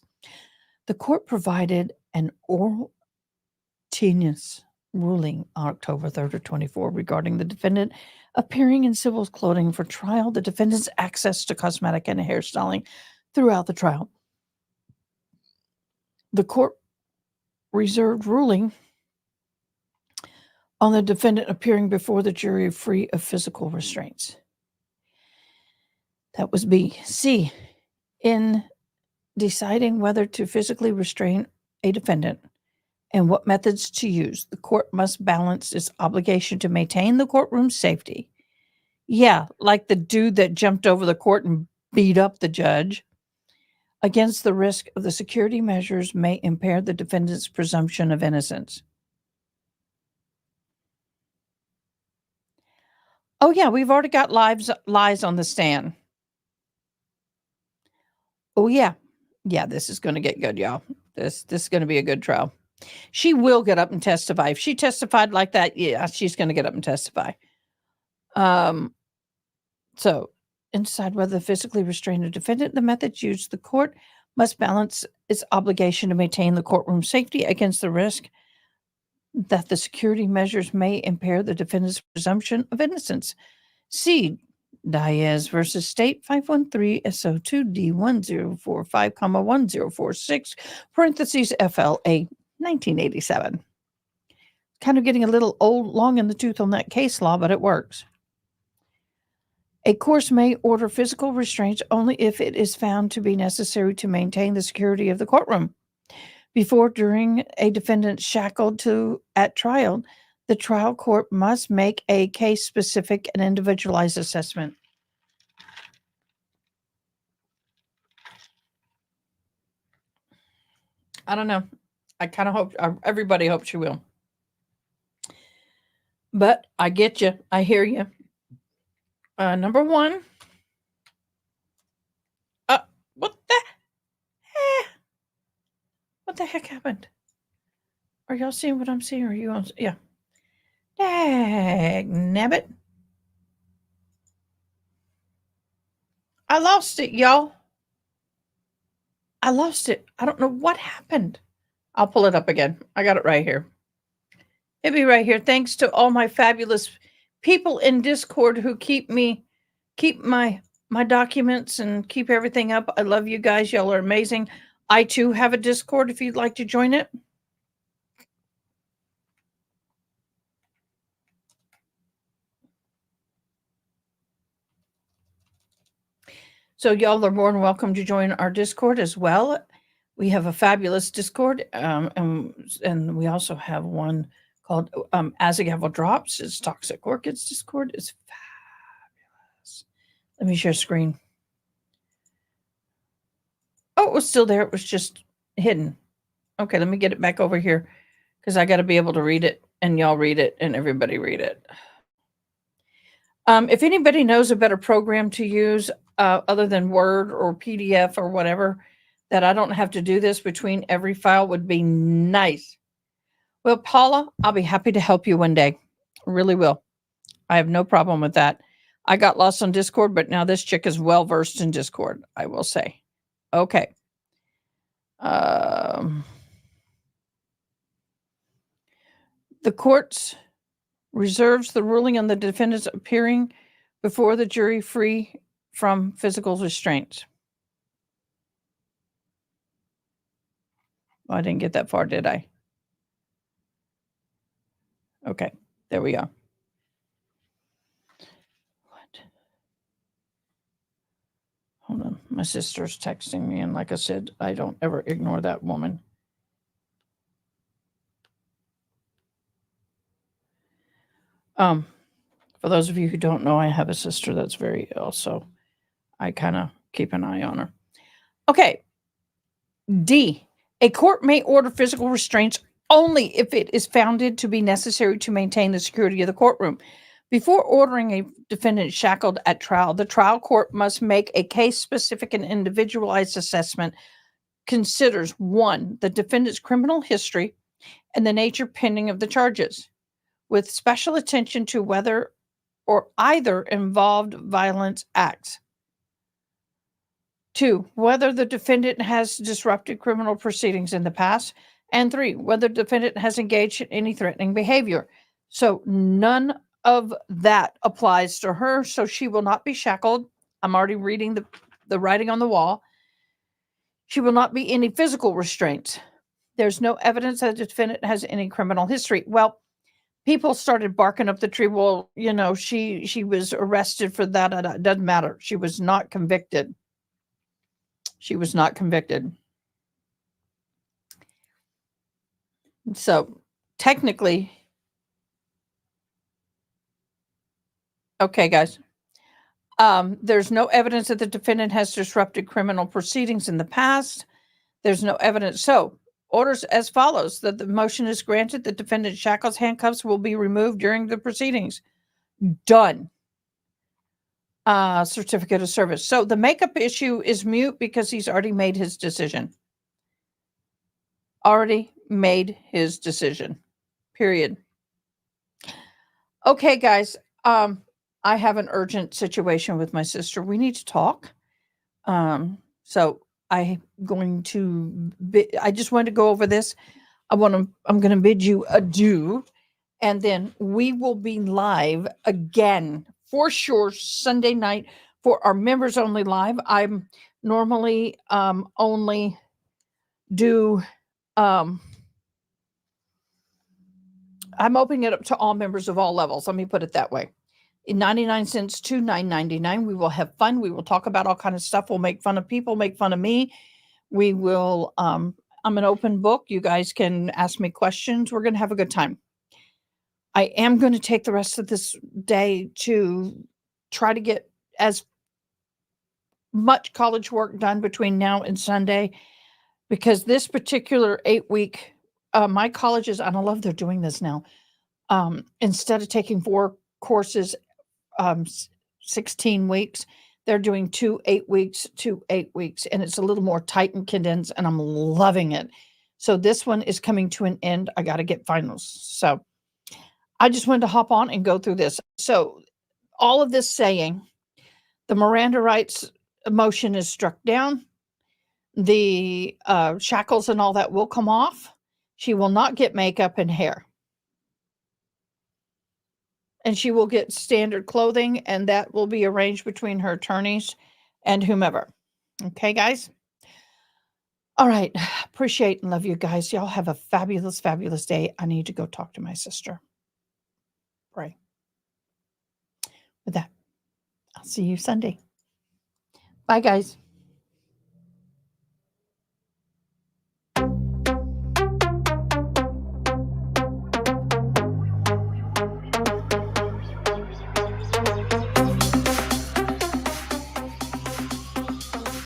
The court provided an oral tenuous ruling on October 3rd of 24 regarding the defendant appearing in civil clothing for trial, the defendant's access to cosmetic and hairstyling throughout the trial. The court reserved ruling on the defendant appearing before the jury free of physical restraints. That was B. C. In deciding whether to physically restrain a defendant and what methods to use, the court must balance its obligation to maintain the courtroom's safety. Yeah, like the dude that jumped over the court and beat up the judge, against the risk of the security measures may impair the defendant's presumption of innocence. Oh yeah, we've already got lies on the stand. Oh yeah. Yeah, this is going to get good, y'all. This is going to be a good trial. She will get up and testify. If she testified like that, yeah, she's going to get up and testify. So, and decide whether to physically restrain a defendant, the methods used, the court must balance its obligation to maintain the courtroom safety against the risk that the security measures may impair the defendant's presumption of innocence. See Diaz versus State 513 SO2 D1045, 1046, parentheses FLA 1987. Kind of getting a little long in the tooth on that case law, but it works. A court may order physical restraints only if it is found to be necessary to maintain the security of the courtroom. Before, during a defendant shackled at trial, the trial court must make a case-specific and individualized assessment. I don't know. I kind of hope everybody hopes you will. But I get you. I hear you. Number one. What the heck happened? Are y'all seeing what I'm seeing? Or are you on? Yeah. Dagnabbit. I lost it, y'all. I lost it. I don't know what happened. I'll pull it up again. I got it right here. It'll be right here. Thanks to all my fabulous people in Discord who keep my documents and keep everything up. I love you guys. Y'all are amazing. I too have a Discord if you'd like to join it. So y'all are more than welcome to join our Discord as well. We have a fabulous Discord, and we also have one called As a Gavel Drops. It's Toxic Orchids Discord. It's fabulous. Let me share screen. Oh, it was still there. It was just hidden. Okay, let me get it back over here because I got to be able to read it, and y'all read it, and everybody read it. If anybody knows a better program to use other than Word or PDF or whatever, that I don't have to do this between every file would be nice. Well, Paula, I'll be happy to help you one day. Really will. I have no problem with that. I got lost on Discord, but now this chick is well versed in Discord, I will say. Okay. The courts reserves the ruling on the defendants appearing before the jury free from physical restraints. Oh, I didn't get that far, did I? Okay, there we are. What? Hold on, my sister's texting me, and like I said, I don't ever ignore that woman. For those of you who don't know, I have a sister that's very ill, so I kind of keep an eye on her. Okay. D, a court may order physical restraints only if it is founded to be necessary to maintain the security of the courtroom. Before ordering a defendant shackled at trial, the trial court must make a case-specific and individualized assessment. Considers 1, the defendant's criminal history and the nature pending of the charges, with special attention to whether or either involved violence acts. 2, whether the defendant has disrupted criminal proceedings in the past. And 3, whether the defendant has engaged in any threatening behavior. So none of that applies to her, so she will not be shackled. I'm already reading the writing on the wall. She will not be any physical restraints. There's no evidence that the defendant has any criminal history. Well, people started barking up the tree. Well, she was arrested for that. It doesn't matter. She was not convicted. She was not convicted. So technically, okay, guys, there's no evidence that the defendant has disrupted criminal proceedings in the past. There's no evidence. So orders as follows: that the motion is granted, the defendant's shackles, handcuffs will be removed during the proceedings. Done. certificate of service. So the makeup issue is mute because he's already made his decision. Already made his decision. Period. Okay, guys. I have an urgent situation with my sister. We need to talk. So I'm going to. I just wanted to go over this. I'm going to bid you adieu, and then we will be live again for sure Sunday night for our members only live. I'm normally only do. I'm opening it up to all members of all levels. Let me put it that way. In 99 cents to $9.99. We will have fun. We will talk about all kind of stuff. We'll make fun of people, make fun of me. We will, I'm an open book. You guys can ask me questions. We're going to have a good time. I am going to take the rest of this day to try to get as much college work done between now and Sunday, because this particular 8-week, my colleges, and I love they're doing this now. Instead of taking 4 courses, 16 weeks, they're doing 2 8 weeks, 2 8 weeks, and it's a little more tight and condensed, and I'm loving it. So this one is coming to an end. I got to get finals. So I just wanted to hop on and go through this. So all of this saying, the Miranda rights motion is struck down. The shackles and all that will come off. She will not get makeup and hair. And she will get standard clothing, and that will be arranged between her attorneys and whomever. Okay, guys? All right. Appreciate and love you guys. Y'all have a fabulous, fabulous day. I need to go talk to my sister. Pray. With that, I'll see you Sunday. Bye, guys.